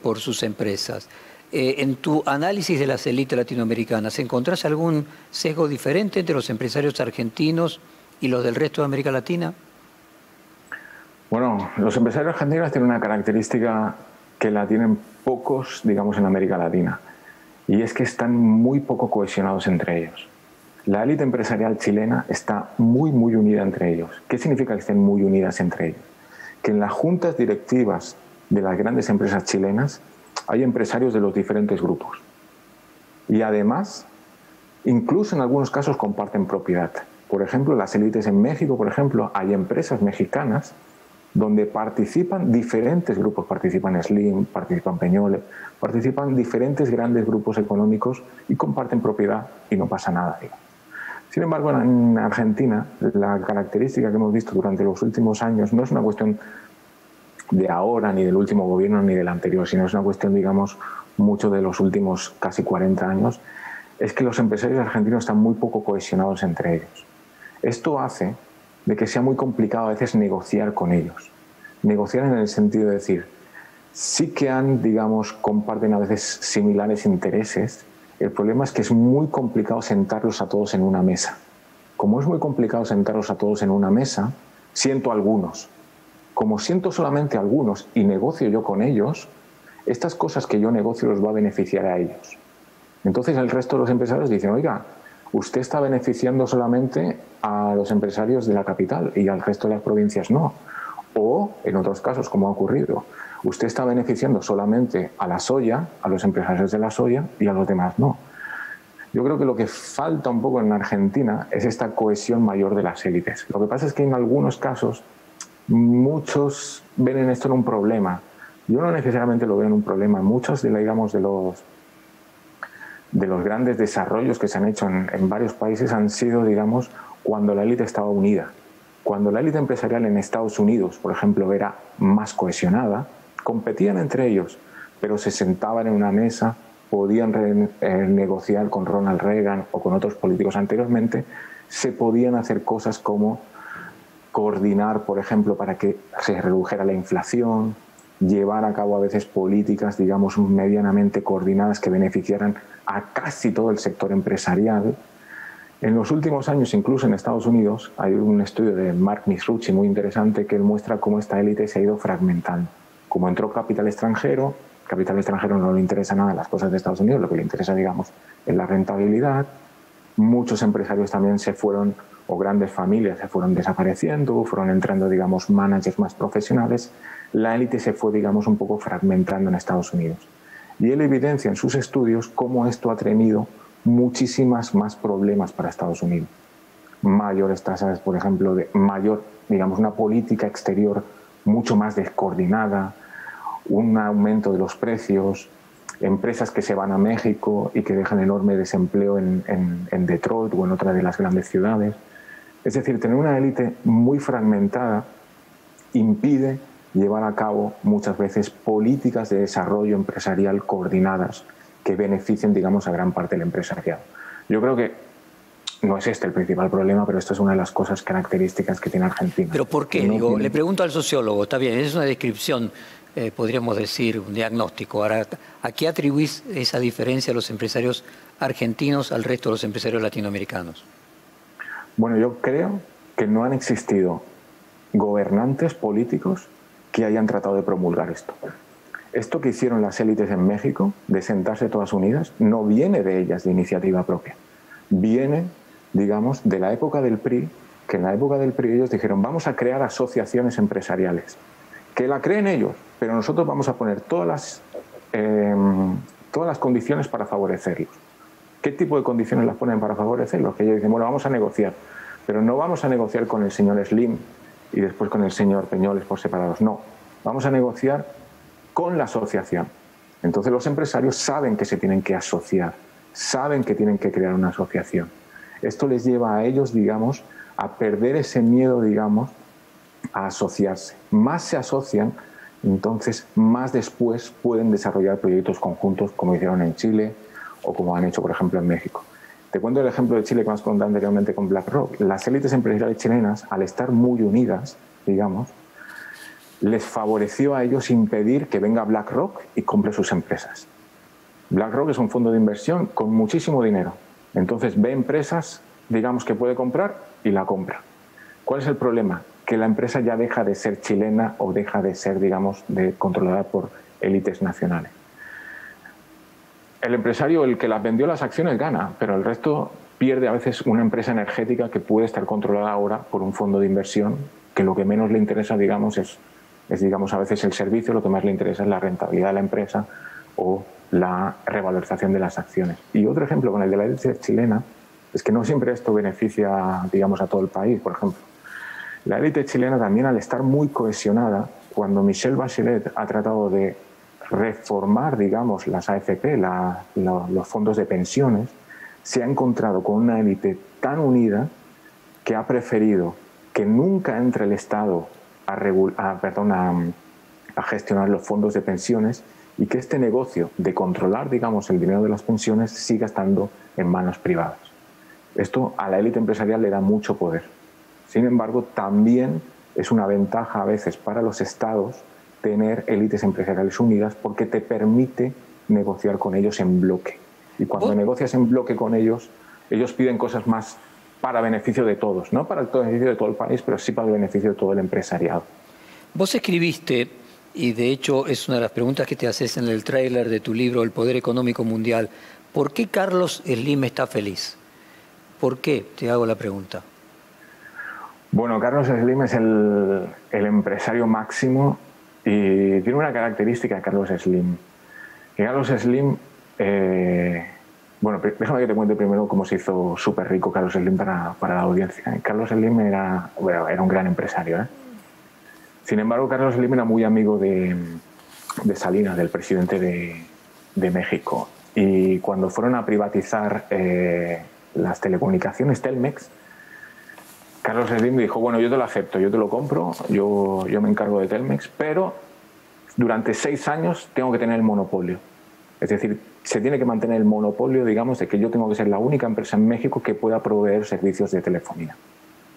por sus empresas. En tu análisis de las élites latinoamericanas, ¿encontrás algún sesgo diferente entre los empresarios argentinos y los del resto de América Latina? Bueno, los empresarios argentinos tienen una característica que la tienen pocos, digamos, en América Latina, y es que están muy poco cohesionados entre ellos. La élite empresarial chilena está muy unida entre ellos. ¿Qué significa que estén muy unidas entre ellos? Que en las juntas directivas de las grandes empresas chilenas hay empresarios de los diferentes grupos. Y además, incluso en algunos casos comparten propiedad. Por ejemplo, las élites en México, por ejemplo, hay empresas mexicanas donde participan diferentes grupos, participan Slim, participan Peñoles, participan diferentes grandes grupos económicos y comparten propiedad y no pasa nada. Sin embargo, en Argentina, la característica que hemos visto durante los últimos años no es una cuestión de ahora, ni del último gobierno, ni del anterior, sino es una cuestión, digamos, mucho de los últimos casi 40 años, es que los empresarios argentinos están muy poco cohesionados entre ellos. Esto hace de que sea muy complicado a veces negociar con ellos. Negociar en el sentido de decir, sí que comparten a veces similares intereses. El problema es que es muy complicado sentarlos a todos en una mesa. Como es muy complicado sentarlos a todos en una mesa, siento a algunos. Como siento solamente a algunos y negocio yo con ellos, estas cosas que yo negocio los va a beneficiar a ellos. Entonces el resto de los empresarios dicen, oiga, usted está beneficiando solamente a los empresarios de la capital y al resto de las provincias no. O, en otros casos, como ha ocurrido, usted está beneficiando solamente a la soya, a los empresarios de la soya y a los demás no. Yo creo que lo que falta un poco en Argentina es esta cohesión mayor de las élites. Lo que pasa es que en algunos casos muchos ven en esto en un problema. Yo no necesariamente lo veo en un problema. Muchos de los grandes desarrollos que se han hecho en varios países han sido, digamos, cuando la élite estaba unida. Cuando la élite empresarial en Estados Unidos, por ejemplo, era más cohesionada, competían entre ellos, pero se sentaban en una mesa, podían negociar con Ronald Reagan o con otros políticos anteriormente, se podían hacer cosas como coordinar, por ejemplo, para que se redujera la inflación, llevar a cabo a veces políticas, digamos, medianamente coordinadas que beneficiaran a casi todo el sector empresarial. En los últimos años, incluso en Estados Unidos, hay un estudio de Mark Misucci muy interesante que muestra cómo esta élite se ha ido fragmentando. Como entró capital extranjero no le interesa nada las cosas de Estados Unidos, lo que le interesa, digamos, es la rentabilidad. Muchos empresarios también se fueron, o grandes familias se fueron desapareciendo, fueron entrando, digamos, managers más profesionales. La élite se fue, digamos, un poco fragmentando en Estados Unidos. Y él evidencia en sus estudios cómo esto ha tenido muchísimas más problemas para Estados Unidos. Mayores tasas, por ejemplo, de digamos, una política exterior mucho más descoordinada, un aumento de los precios, empresas que se van a México y que dejan enorme desempleo en Detroit o en otra de las grandes ciudades. Es decir, tener una élite muy fragmentada impide llevar a cabo muchas veces políticas de desarrollo empresarial coordinadas que beneficien, digamos, a gran parte del empresariado. Yo creo que no es este el principal problema, pero esto es una de las cosas características que tiene Argentina. ¿Pero por qué? Le pregunto al sociólogo, está bien, es una descripción, podríamos decir, un diagnóstico. Ahora, ¿a qué atribuís esa diferencia a los empresarios argentinos al resto de los empresarios latinoamericanos? Bueno, yo creo que no han existido gobernantes políticos que hayan tratado de promulgar esto. Esto que hicieron las élites en México, de sentarse todas unidas, no viene de ellas de iniciativa propia. Viene digamos, de la época del PRI, que en la época del PRI ellos dijeron, vamos a crear asociaciones empresariales, que la creen ellos, pero nosotros vamos a poner todas las condiciones para favorecerlos. ¿Qué tipo de condiciones las ponen para favorecerlos? Que ellos dicen, bueno, vamos a negociar, pero no vamos a negociar con el señor Slim y después con el señor Peñoles por separados, no, vamos a negociar con la asociación. Entonces los empresarios saben que se tienen que asociar, saben que tienen que crear una asociación. Esto les lleva a ellos, digamos, a perder ese miedo, digamos, a asociarse. Más se asocian, entonces más después pueden desarrollar proyectos conjuntos como hicieron en Chile o como han hecho, por ejemplo, en México. Te cuento el ejemplo de Chile que me has contado anteriormente con BlackRock. Las élites empresariales chilenas, al estar muy unidas, digamos, les favoreció a ellos impedir que venga BlackRock y compre sus empresas. BlackRock es un fondo de inversión con muchísimo dinero. Entonces ve empresas, digamos, que puede comprar y la compra. ¿Cuál es el problema? Que la empresa ya deja de ser chilena o deja de ser, digamos, controlada por élites nacionales. El empresario, el que las vendió las acciones, gana, pero el resto pierde a veces una empresa energética que puede estar controlada ahora por un fondo de inversión que lo que menos le interesa, digamos, es digamos, a veces el servicio, lo que más le interesa es la rentabilidad de la empresa o la revalorización de las acciones. Y otro ejemplo con el de la élite chilena es que no siempre esto beneficia, digamos, a todo el país. Por ejemplo, la élite chilena también, al estar muy cohesionada, cuando Michelle Bachelet ha tratado de reformar, digamos, las AFP, los fondos de pensiones, se ha encontrado con una élite tan unida que ha preferido que nunca entre el Estado a gestionar los fondos de pensiones y que este negocio de controlar, digamos, el dinero de las pensiones siga estando en manos privadas. Esto a la élite empresarial le da mucho poder. Sin embargo, también es una ventaja a veces para los estados tener élites empresariales unidas porque te permite negociar con ellos en bloque. Y cuando negocias en bloque con ellos, ellos piden cosas más para beneficio de todos, no para el beneficio de todo el país, pero sí para el beneficio de todo el empresariado. Vos escribiste, y de hecho es una de las preguntas que te haces en el tráiler de tu libro El Poder Económico Mundial, ¿por qué Carlos Slim está feliz? ¿Por qué? Te hago la pregunta. Bueno, Carlos Slim es el empresario máximo y tiene una característica, Carlos Slim. Que Carlos Slim, bueno, déjame que te cuente primero cómo se hizo súper rico Carlos Slim para la audiencia. Carlos Slim era un gran empresario, ¿eh? Sin embargo, Carlos Slim era muy amigo de Salinas, del presidente de México. Y cuando fueron a privatizar las telecomunicaciones, Telmex, Carlos Slim dijo, bueno, yo te lo acepto, yo te lo compro, yo me encargo de Telmex, pero durante 6 años tengo que tener el monopolio. Es decir, se tiene que mantener el monopolio, digamos, de que yo tengo que ser la única empresa en México que pueda proveer servicios de telefonía.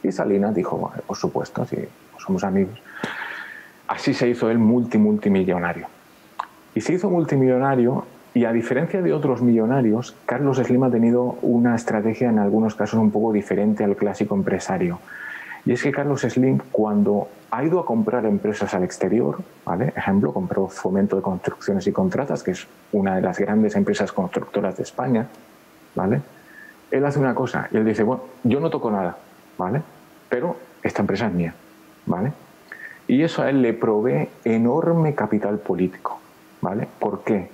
Y Salinas dijo, bueno, por supuesto, sí, pues somos amigos. Así se hizo él multimillonario. Y se hizo multimillonario y, a diferencia de otros millonarios, Carlos Slim ha tenido una estrategia en algunos casos un poco diferente al clásico empresario. Y es que Carlos Slim, cuando ha ido a comprar empresas al exterior, ¿vale? Ejemplo, compró Fomento de Construcciones y Contratas, que es una de las grandes empresas constructoras de España, ¿vale? Él hace una cosa y él dice, bueno, yo no toco nada, ¿vale? Pero esta empresa es mía, ¿vale? Y eso a él le provee enorme capital político, ¿vale? ¿Por qué?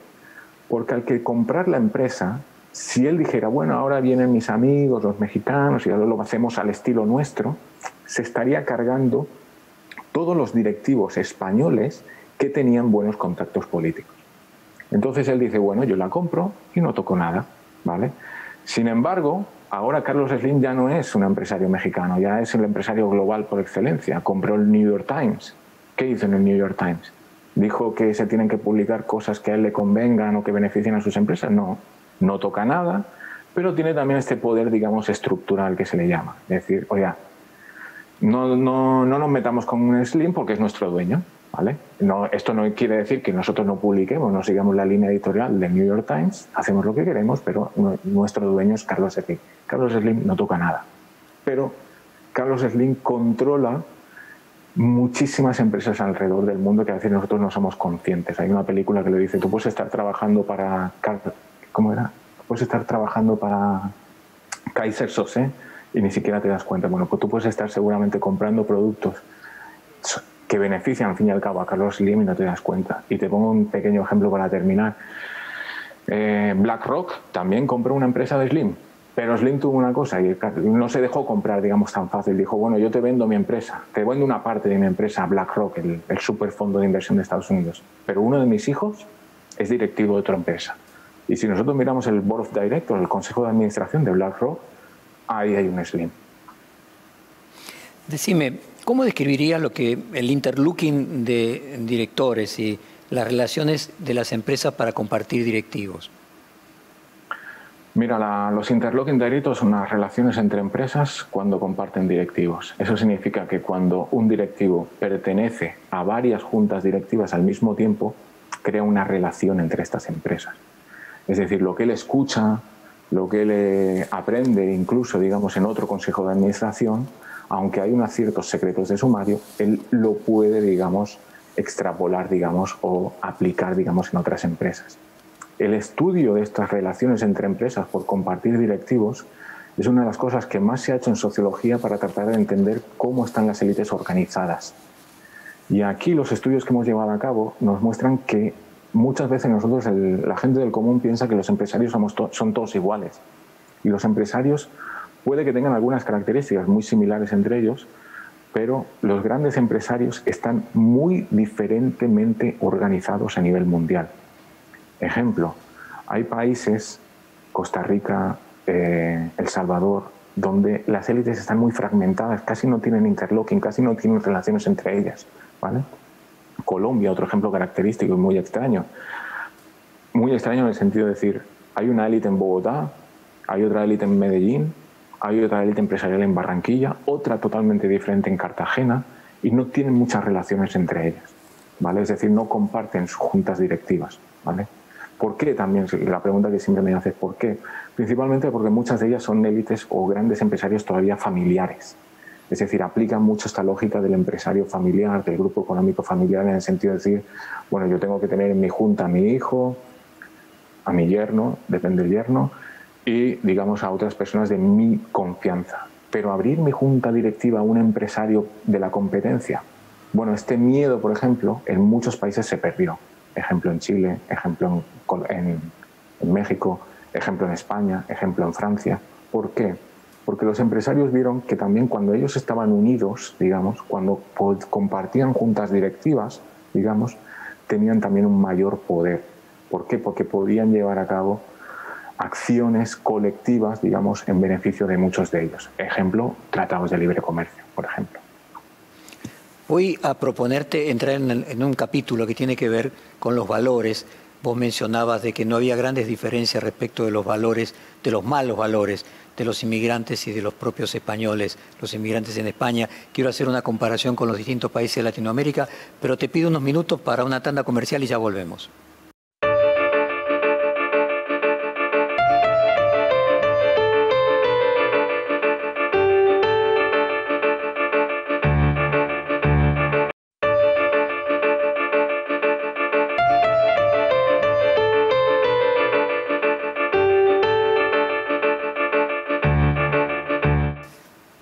Porque al que comprar la empresa, si él dijera, bueno, ahora vienen mis amigos, los mexicanos, y ahora lo hacemos al estilo nuestro, se estaría cargando todos los directivos españoles que tenían buenos contactos políticos. Entonces él dice, bueno, yo la compro y no toco nada, ¿vale? Sin embargo, ahora Carlos Slim ya no es un empresario mexicano, ya es el empresario global por excelencia. Compró el New York Times. ¿Qué hizo en el New York Times? ¿Dijo que se tienen que publicar cosas que a él le convengan o que beneficien a sus empresas? No, no toca nada, pero tiene también este poder, digamos, estructural que se le llama. Es decir, oiga, no nos metamos con un Slim porque es nuestro dueño, ¿vale? No, esto no quiere decir que nosotros no publiquemos, no sigamos la línea editorial del New York Times, hacemos lo que queremos, pero nuestro dueño es Carlos Slim. Carlos Slim no toca nada, pero Carlos Slim controla muchísimas empresas alrededor del mundo que a veces nosotros no somos conscientes. Hay una película que le dice, tú puedes estar trabajando para... ¿Cómo era? Puedes estar trabajando para Kaiser Sosé y ni siquiera te das cuenta. Bueno, pues tú puedes estar seguramente comprando productos que benefician al fin y al cabo a Carlos Slim y no te das cuenta. Y te pongo un pequeño ejemplo para terminar. BlackRock también compró una empresa de Slim, pero Slim tuvo una cosa y no se dejó comprar, digamos, tan fácil. Dijo, bueno, yo te vendo mi empresa, te vendo una parte de mi empresa, BlackRock, el superfondo de inversión de Estados Unidos, pero uno de mis hijos es directivo de otra empresa. Y si nosotros miramos el Board of Directors, el Consejo de Administración de BlackRock, ahí hay un Slim. Decime, ¿cómo describiría lo que el interlocking de directores y las relaciones de las empresas para compartir directivos? Mira, los interlocking directors son las relaciones entre empresas cuando comparten directivos. Eso significa que cuando un directivo pertenece a varias juntas directivas al mismo tiempo, crea una relación entre estas empresas. Es decir, lo que él escucha, lo que él aprende, incluso, digamos, en otro consejo de administración, aunque hay unos ciertos secretos de sumario, él lo puede, digamos, extrapolar, digamos, o aplicar, digamos, en otras empresas. El estudio de estas relaciones entre empresas por compartir directivos es una de las cosas que más se ha hecho en sociología para tratar de entender cómo están las élites organizadas. Y aquí los estudios que hemos llevado a cabo nos muestran que muchas veces nosotros, la gente del común, piensa que los empresarios son todos iguales. Y los empresarios puede que tengan algunas características muy similares entre ellos, pero los grandes empresarios están muy diferentemente organizados a nivel mundial. Ejemplo, hay países, Costa Rica, El Salvador, donde las élites están muy fragmentadas, casi no tienen interlocking, casi no tienen relaciones entre ellas, ¿vale? Colombia, otro ejemplo característico y muy extraño. Muy extraño en el sentido de decir, hay una élite en Bogotá, hay otra élite en Medellín, hay otra élite empresarial en Barranquilla, otra totalmente diferente en Cartagena, y no tienen muchas relaciones entre ellas, ¿vale? Es decir, no comparten sus juntas directivas, ¿vale? ¿Por qué? También la pregunta que siempre me haces, ¿por qué? Principalmente porque muchas de ellas son élites o grandes empresarios todavía familiares. Es decir, aplican mucho esta lógica del empresario familiar, del grupo económico familiar, en el sentido de decir, bueno, yo tengo que tener en mi junta a mi hijo, a mi yerno, depende del yerno, y, digamos, a otras personas de mi confianza. Pero abrir mi junta directiva a un empresario de la competencia, bueno, este miedo, por ejemplo, en muchos países se perdió. Ejemplo en Chile, ejemplo en México, ejemplo en España, ejemplo en Francia. ¿Por qué? Porque los empresarios vieron que también cuando ellos estaban unidos, digamos, cuando compartían juntas directivas, digamos, tenían también un mayor poder. ¿Por qué? Porque podían llevar a cabo acciones colectivas, digamos, en beneficio de muchos de ellos. Ejemplo, tratados de libre comercio, por ejemplo. Voy a proponerte entrar en un capítulo que tiene que ver con los valores. Vos mencionabas de que no había grandes diferencias respecto de los valores, de los malos valores de los inmigrantes y de los propios españoles, los inmigrantes en España. Quiero hacer una comparación con los distintos países de Latinoamérica, pero te pido unos minutos para una tanda comercial y ya volvemos.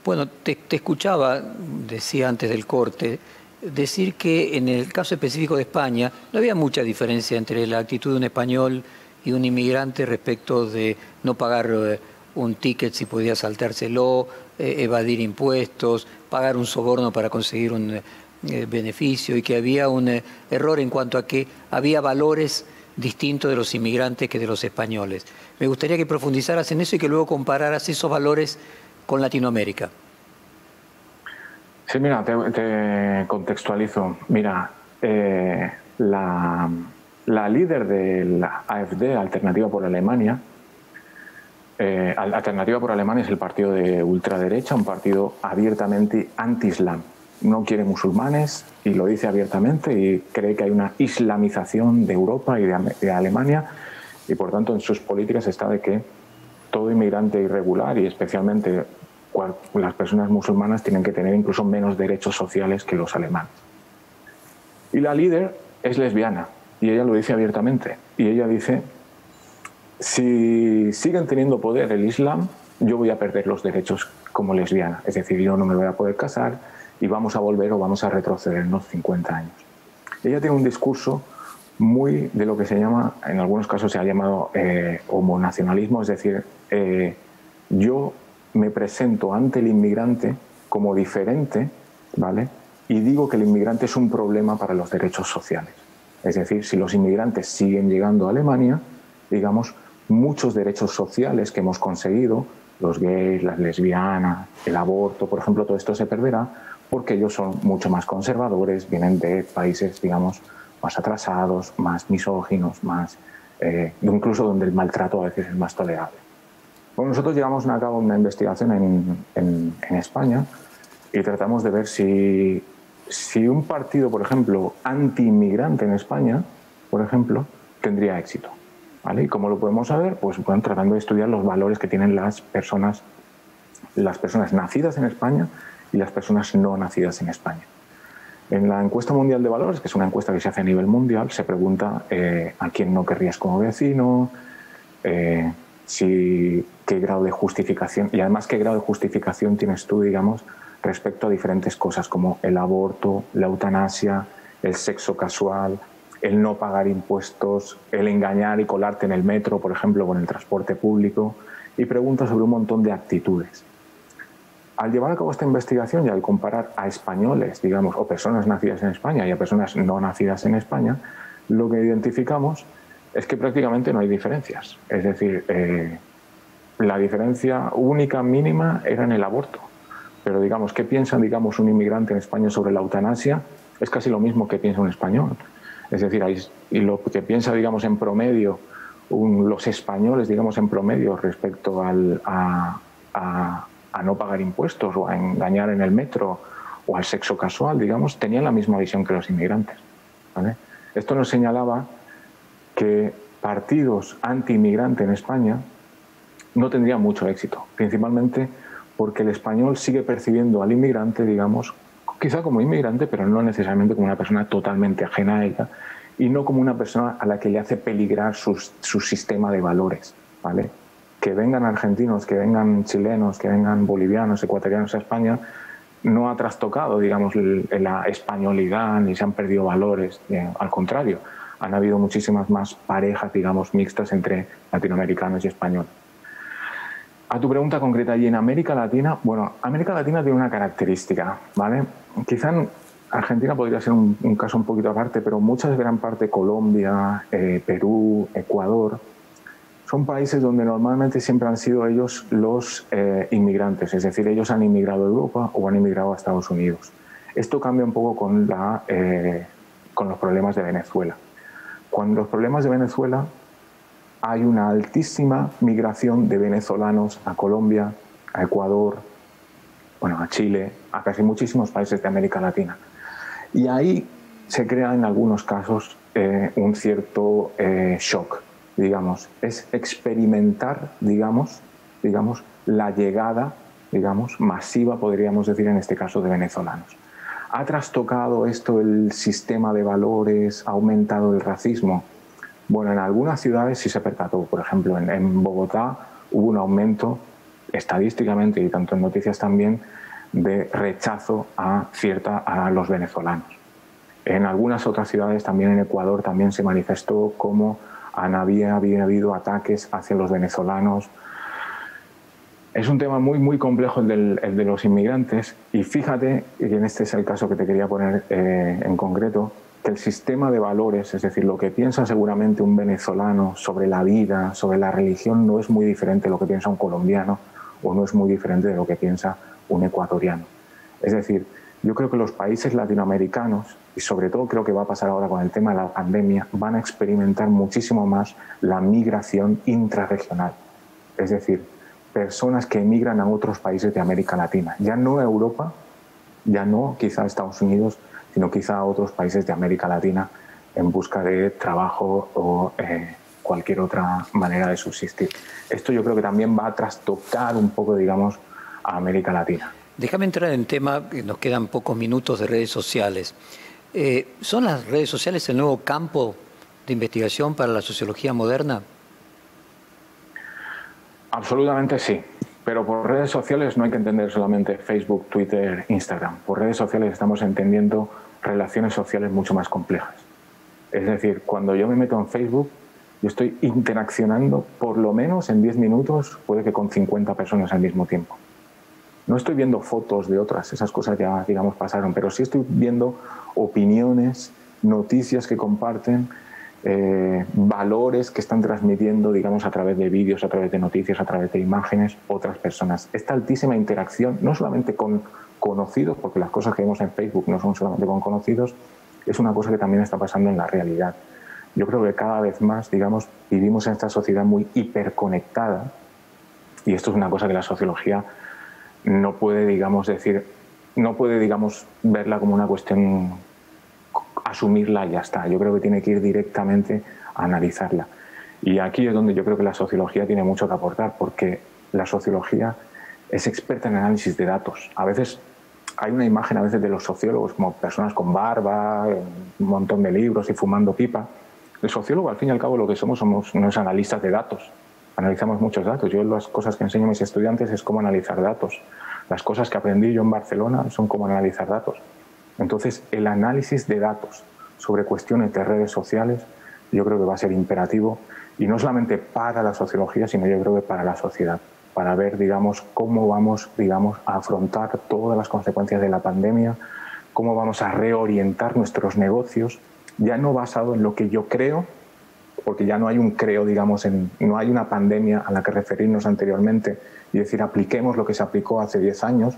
Bueno, te escuchaba, decía antes del corte, decir que en el caso específico de España no había mucha diferencia entre la actitud de un español y un inmigrante respecto de no pagar un ticket si podía saltárselo, evadir impuestos, pagar un soborno para conseguir un beneficio, y que había un error en cuanto a que había valores distintos de los inmigrantes que de los españoles. Me gustaría que profundizaras en eso y que luego compararas esos valores con Latinoamérica. Sí, mira, te contextualizo. Mira, la líder de la AfD, Alternativa por Alemania, Alternativa por Alemania es el partido de ultraderecha, un partido abiertamente anti-islam. No quiere musulmanes y lo dice abiertamente, y cree que hay una islamización de Europa y de Alemania, y por tanto en sus políticas está de que todo inmigrante irregular, y especialmente las personas musulmanas, tienen que tener incluso menos derechos sociales que los alemanes. Y la líder es lesbiana y ella lo dice abiertamente, y ella dice: si siguen teniendo poder el Islam, yo voy a perder los derechos como lesbiana. Es decir, yo no me voy a poder casar y vamos a volver o vamos a retrocedernos 50 años. Ella tiene un discurso muy de lo que se llama, en algunos casos se ha llamado homonacionalismo, es decir, yo me presento ante el inmigrante como diferente, ¿vale? Y digo que el inmigrante es un problema para los derechos sociales. Es decir, si los inmigrantes siguen llegando a Alemania, digamos, muchos derechos sociales que hemos conseguido, los gays, las lesbianas, el aborto, por ejemplo, todo esto se perderá porque ellos son mucho más conservadores, vienen de países, digamos, más atrasados, más misóginos, más, incluso donde el maltrato a veces es más tolerable. Bueno, nosotros llevamos a cabo una investigación en España y tratamos de ver si un partido, por ejemplo, anti-inmigrante en España, por ejemplo, tendría éxito, ¿vale? ¿Y cómo lo podemos saber? Pues bueno, tratando de estudiar los valores que tienen las personas nacidas en España y las personas no nacidas en España. En la encuesta mundial de valores, que es una encuesta que se hace a nivel mundial, se pregunta a quién no querrías como vecino, qué grado de justificación, y además qué grado de justificación tienes tú, digamos, respecto a diferentes cosas como el aborto, la eutanasia, el sexo casual, el no pagar impuestos, el engañar y colarte en el metro, por ejemplo, con el transporte público, y preguntas sobre un montón de actitudes. Al llevar a cabo esta investigación y al comparar a españoles, digamos, o personas nacidas en España y a personas no nacidas en España, lo que identificamos es que prácticamente no hay diferencias. Es decir, la diferencia única, mínima, era en el aborto. Pero, digamos, ¿qué piensa, digamos, un inmigrante en España sobre la eutanasia? Es casi lo mismo que piensa un español. Es decir, y lo que piensa, digamos, en promedio, los españoles, digamos, en promedio respecto a no pagar impuestos o a engañar en el metro o al sexo casual, digamos, tenían la misma visión que los inmigrantes, ¿vale? Esto nos señalaba que partidos anti-inmigrante en España no tendrían mucho éxito, principalmente porque el español sigue percibiendo al inmigrante, digamos, quizá como inmigrante, pero no necesariamente como una persona totalmente ajena a ella y no como una persona a la que le hace peligrar su sistema de valores, ¿vale? Que vengan argentinos, que vengan chilenos, que vengan bolivianos, ecuatorianos a España, no ha trastocado, digamos, la españolidad ni se han perdido valores. Al contrario, han habido muchísimas más parejas, digamos, mixtas entre latinoamericanos y españoles. A tu pregunta concreta, y en América Latina, bueno, América Latina tiene una característica, ¿vale? Quizá en Argentina podría ser un caso un poquito aparte, pero muchas gran parte, Colombia, Perú, Ecuador, son países donde normalmente siempre han sido ellos los inmigrantes, es decir, ellos han inmigrado a Europa o han inmigrado a Estados Unidos. Esto cambia un poco con los problemas de Venezuela. Con los problemas de Venezuela hay una altísima migración de venezolanos a Colombia, a Ecuador, bueno, a Chile, a casi muchísimos países de América Latina. Y ahí se crea en algunos casos un cierto shock, digamos. Es experimentar, digamos, la llegada, digamos, masiva, podríamos decir en este caso, de venezolanos. ¿Ha trastocado esto el sistema de valores? ¿Ha aumentado el racismo? Bueno, en algunas ciudades sí se percató. Por ejemplo, en Bogotá hubo un aumento estadísticamente y tanto en noticias también de rechazo a los venezolanos. En algunas otras ciudades, también en Ecuador, también se manifestó cómo había habido ataques hacia los venezolanos. Es un tema muy, muy complejo el de los inmigrantes y fíjate, y en este es el caso que te quería poner en concreto, que el sistema de valores, es decir, lo que piensa seguramente un venezolano sobre la vida, sobre la religión, no es muy diferente de lo que piensa un colombiano o no es muy diferente de lo que piensa un ecuatoriano. Es decir, yo creo que los países latinoamericanos, y sobre todo creo que va a pasar ahora con el tema de la pandemia, van a experimentar muchísimo más la migración intrarregional. Es decir, personas que emigran a otros países de América Latina, ya no a Europa, ya no quizá a Estados Unidos, sino quizá a otros países de América Latina en busca de trabajo o cualquier otra manera de subsistir. Esto yo creo que también va a trastocar un poco, digamos, a América Latina. Déjame entrar en tema, que nos quedan pocos minutos, de redes sociales. ¿Son las redes sociales el nuevo campo de investigación para la sociología moderna? Absolutamente sí. Pero por redes sociales no hay que entender solamente Facebook, Twitter, Instagram. Por redes sociales estamos entendiendo relaciones sociales mucho más complejas. Es decir, cuando yo me meto en Facebook, yo estoy interaccionando por lo menos en 10 minutos, puede que con 50 personas al mismo tiempo. No estoy viendo fotos de otras, esas cosas ya, digamos, pasaron, pero sí estoy viendo opiniones, noticias que comparten, valores que están transmitiendo, digamos, a través de vídeos, a través de noticias, a través de imágenes, otras personas. Esta altísima interacción, no solamente con conocidos, porque las cosas que vemos en Facebook no son solamente con conocidos, es una cosa que también está pasando en la realidad. Yo creo que cada vez más, digamos, vivimos en esta sociedad muy hiperconectada, y esto es una cosa que la sociología no puede, digamos, verla como una cuestión, asumirla y ya está. Yo creo que tiene que ir directamente a analizarla. Y aquí es donde yo creo que la sociología tiene mucho que aportar, porque la sociología es experta en análisis de datos. A veces hay una imagen de los sociólogos como personas con barba, un montón de libros y fumando pipa. El sociólogo, al fin y al cabo, lo que somos unos analistas de datos. Analizamos muchos datos. Yo las cosas que enseño a mis estudiantes es cómo analizar datos. Las cosas que aprendí yo en Barcelona son cómo analizar datos. Entonces, el análisis de datos sobre cuestiones de redes sociales yo creo que va a ser imperativo, y no solamente para la sociología, sino yo creo que para la sociedad, para ver, digamos, cómo vamos, digamos, a afrontar todas las consecuencias de la pandemia, cómo vamos a reorientar nuestros negocios, ya no basado en lo que yo creo, porque ya no hay un creo, digamos, no hay una pandemia a la que referirnos anteriormente y decir apliquemos lo que se aplicó hace 10 años.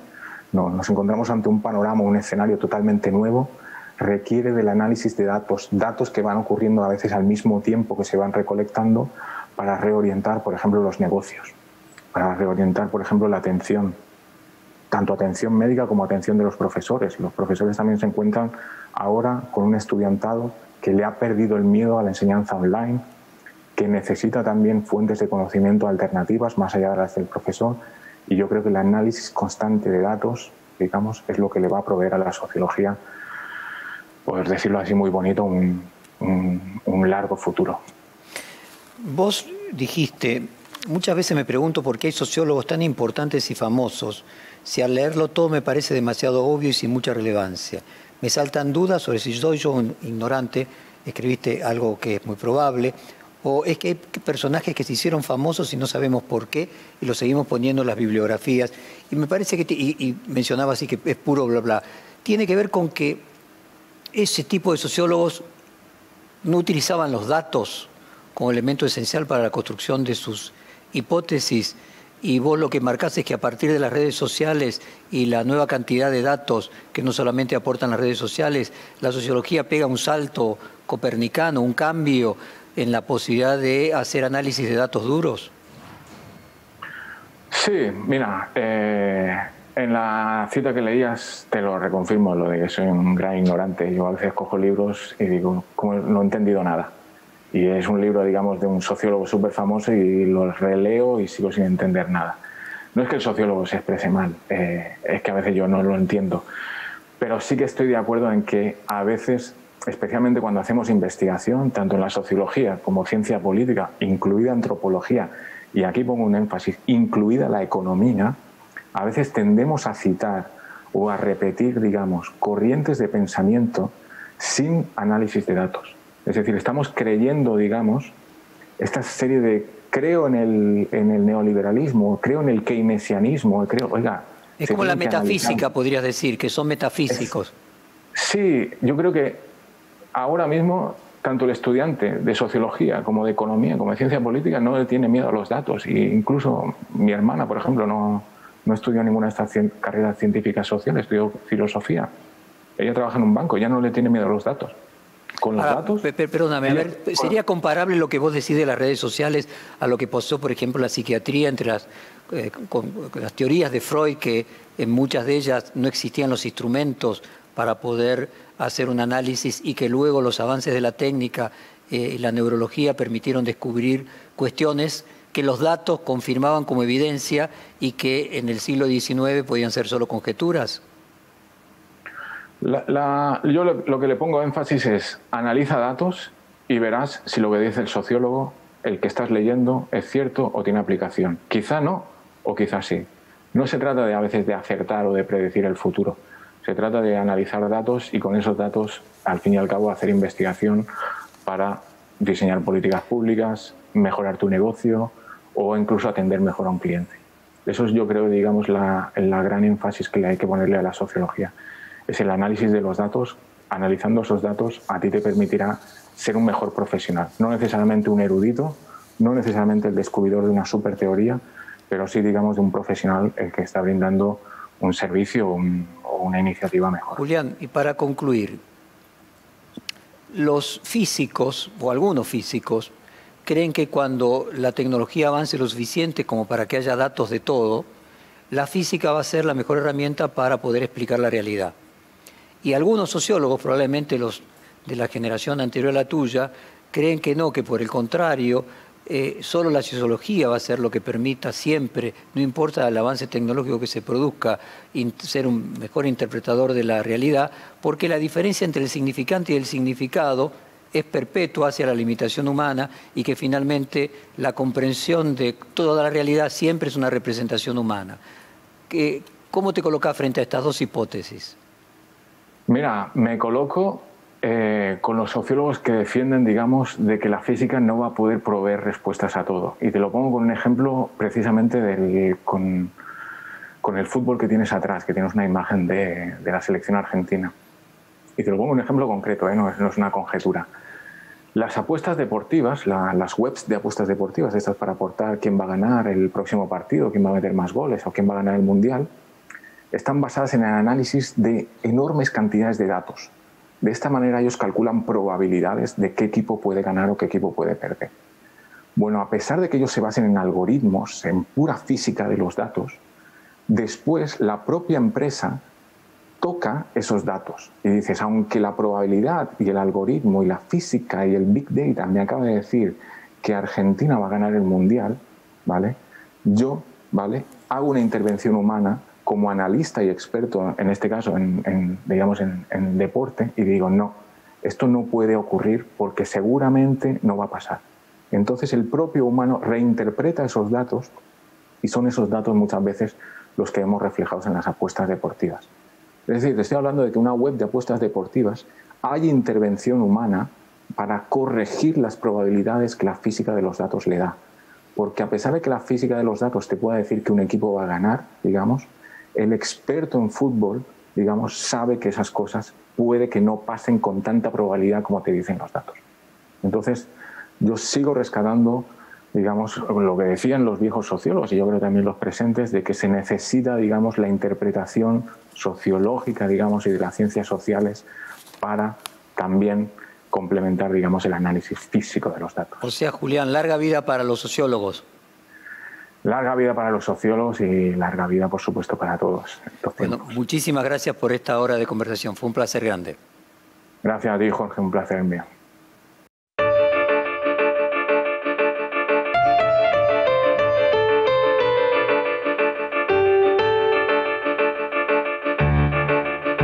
No, nos encontramos ante un panorama, un escenario totalmente nuevo. Requiere del análisis de datos, datos que van ocurriendo a veces al mismo tiempo que se van recolectando, para reorientar, por ejemplo, los negocios, para reorientar, por ejemplo, la atención, tanto atención médica como atención de los profesores. Los profesores también se encuentran ahora con un estudiantado que le ha perdido el miedo a la enseñanza online, que necesita también fuentes de conocimiento alternativas más allá de las del profesor, y yo creo que el análisis constante de datos, digamos, es lo que le va a proveer a la sociología, por decirlo así muy bonito, un largo futuro. Vos dijiste, muchas veces me pregunto por qué hay sociólogos tan importantes y famosos, si al leerlo todo me parece demasiado obvio y sin mucha relevancia. Me saltan dudas sobre si soy yo un ignorante, escribiste algo que es muy probable, o es que hay personajes que se hicieron famosos y no sabemos por qué, y los seguimos poniendo en las bibliografías. Y me parece que, y mencionaba así que es puro bla bla, tiene que ver con que ese tipo de sociólogos no utilizaban los datos como elemento esencial para la construcción de sus hipótesis, y vos lo que marcás es que a partir de las redes sociales y la nueva cantidad de datos que no solamente aportan las redes sociales, la sociología pega un salto copernicano, un cambio en la posibilidad de hacer análisis de datos duros. Sí, mira, en la cita que leías te lo reconfirmo, lo de que soy un gran ignorante. Yo a veces cojo libros y digo, como no he entendido nada. Y es un libro, digamos, de un sociólogo súper famoso y lo releo y sigo sin entender nada. No es que el sociólogo se exprese mal, es que a veces yo no lo entiendo. Pero sí que estoy de acuerdo en que a veces, especialmente cuando hacemos investigación, tanto en la sociología como ciencia política, incluida antropología, y aquí pongo un énfasis, incluida la economía, a veces tendemos a citar o a repetir, digamos, corrientes de pensamiento sin análisis de datos. Es decir, estamos creyendo, digamos, esta serie de creo en el neoliberalismo, creo en el keynesianismo, creo, oiga... Es como la metafísica, podrías decir, que son metafísicos. Sí, yo creo que ahora mismo tanto el estudiante de sociología como de economía, como de ciencia política, no le tiene miedo a los datos. Y incluso mi hermana, por ejemplo, no estudió ninguna de estas carreras científicas sociales, estudió filosofía. Ella trabaja en un banco, ya no le tiene miedo a los datos. Con los datos... Perdóname, a ver, ¿sería comparable lo que vos decís de las redes sociales a lo que pasó, por ejemplo, la psiquiatría entre con las teorías de Freud, que en muchas de ellas no existían los instrumentos para poder hacer un análisis, y que luego los avances de la técnica y la neurología permitieron descubrir cuestiones que los datos confirmaban como evidencia y que en el siglo XIX podían ser solo conjeturas? Yo lo que le pongo énfasis es analiza datos y verás si lo que dice el sociólogo, el que estás leyendo, es cierto o tiene aplicación. Quizá no, o quizás sí. No se trata de a veces de acertar o de predecir el futuro. Se trata de analizar datos y con esos datos, al fin y al cabo, hacer investigación para diseñar políticas públicas, mejorar tu negocio o incluso atender mejor a un cliente. Eso es, yo creo, digamos, la gran énfasis que hay que ponerle a la sociología. Es el análisis de los datos. Analizando esos datos a ti te permitirá ser un mejor profesional. No necesariamente un erudito, no necesariamente el descubridor de una super teoría, pero sí, digamos, de un profesional el que está brindando un servicio o una iniciativa mejor. Julián, y para concluir, los físicos, o algunos físicos, creen que cuando la tecnología avance lo suficiente como para que haya datos de todo, la física va a ser la mejor herramienta para poder explicar la realidad. Y algunos sociólogos, probablemente los de la generación anterior a la tuya, creen que no, que por el contrario, solo la sociología va a ser lo que permita siempre, no importa el avance tecnológico que se produzca, ser un mejor interpretador de la realidad, porque la diferencia entre el significante y el significado es perpetua hacia la limitación humana y que finalmente la comprensión de toda la realidad siempre es una representación humana. ¿Cómo te colocas frente a estas dos hipótesis? Mira, me coloco con los sociólogos que defienden, digamos, de que la física no va a poder proveer respuestas a todo. Y te lo pongo con un ejemplo precisamente con el fútbol que tienes atrás, que tienes una imagen de la selección argentina. Y te lo pongo un ejemplo concreto, no es una conjetura. Las apuestas deportivas, las webs de apuestas deportivas, estas para aportar quién va a ganar el próximo partido, quién va a meter más goles o quién va a ganar el Mundial, están basadas en el análisis de enormes cantidades de datos. De esta manera ellos calculan probabilidades de qué equipo puede ganar o qué equipo puede perder. Bueno, a pesar de que ellos se basen en algoritmos, en pura física de los datos, después la propia empresa toca esos datos y dices, aunque la probabilidad y el algoritmo y la física y el Big Data me acaba de decir que Argentina va a ganar el Mundial, ¿vale? Yo, ¿vale?, hago una intervención humana como analista y experto, en este caso en deporte, y digo, no, esto no puede ocurrir porque seguramente no va a pasar. Entonces el propio humano reinterpreta esos datos y son esos datos muchas veces los que vemos reflejados en las apuestas deportivas. Es decir, te estoy hablando de que una web de apuestas deportivas hay intervención humana para corregir las probabilidades que la física de los datos le da. Porque a pesar de que la física de los datos te pueda decir que un equipo va a ganar, digamos, el experto en fútbol, digamos, sabe que esas cosas puede que no pasen con tanta probabilidad como te dicen los datos. Entonces, yo sigo rescatando, digamos, lo que decían los viejos sociólogos y yo creo también los presentes, de que se necesita, digamos, la interpretación sociológica, digamos, y de las ciencias sociales para también complementar, digamos, el análisis físico de los datos. O sea, Julián, larga vida para los sociólogos. Larga vida para los sociólogos y larga vida, por supuesto, para todos. Bueno, muchísimas gracias por esta hora de conversación. Fue un placer grande. Gracias a ti, Jorge, un placer mío.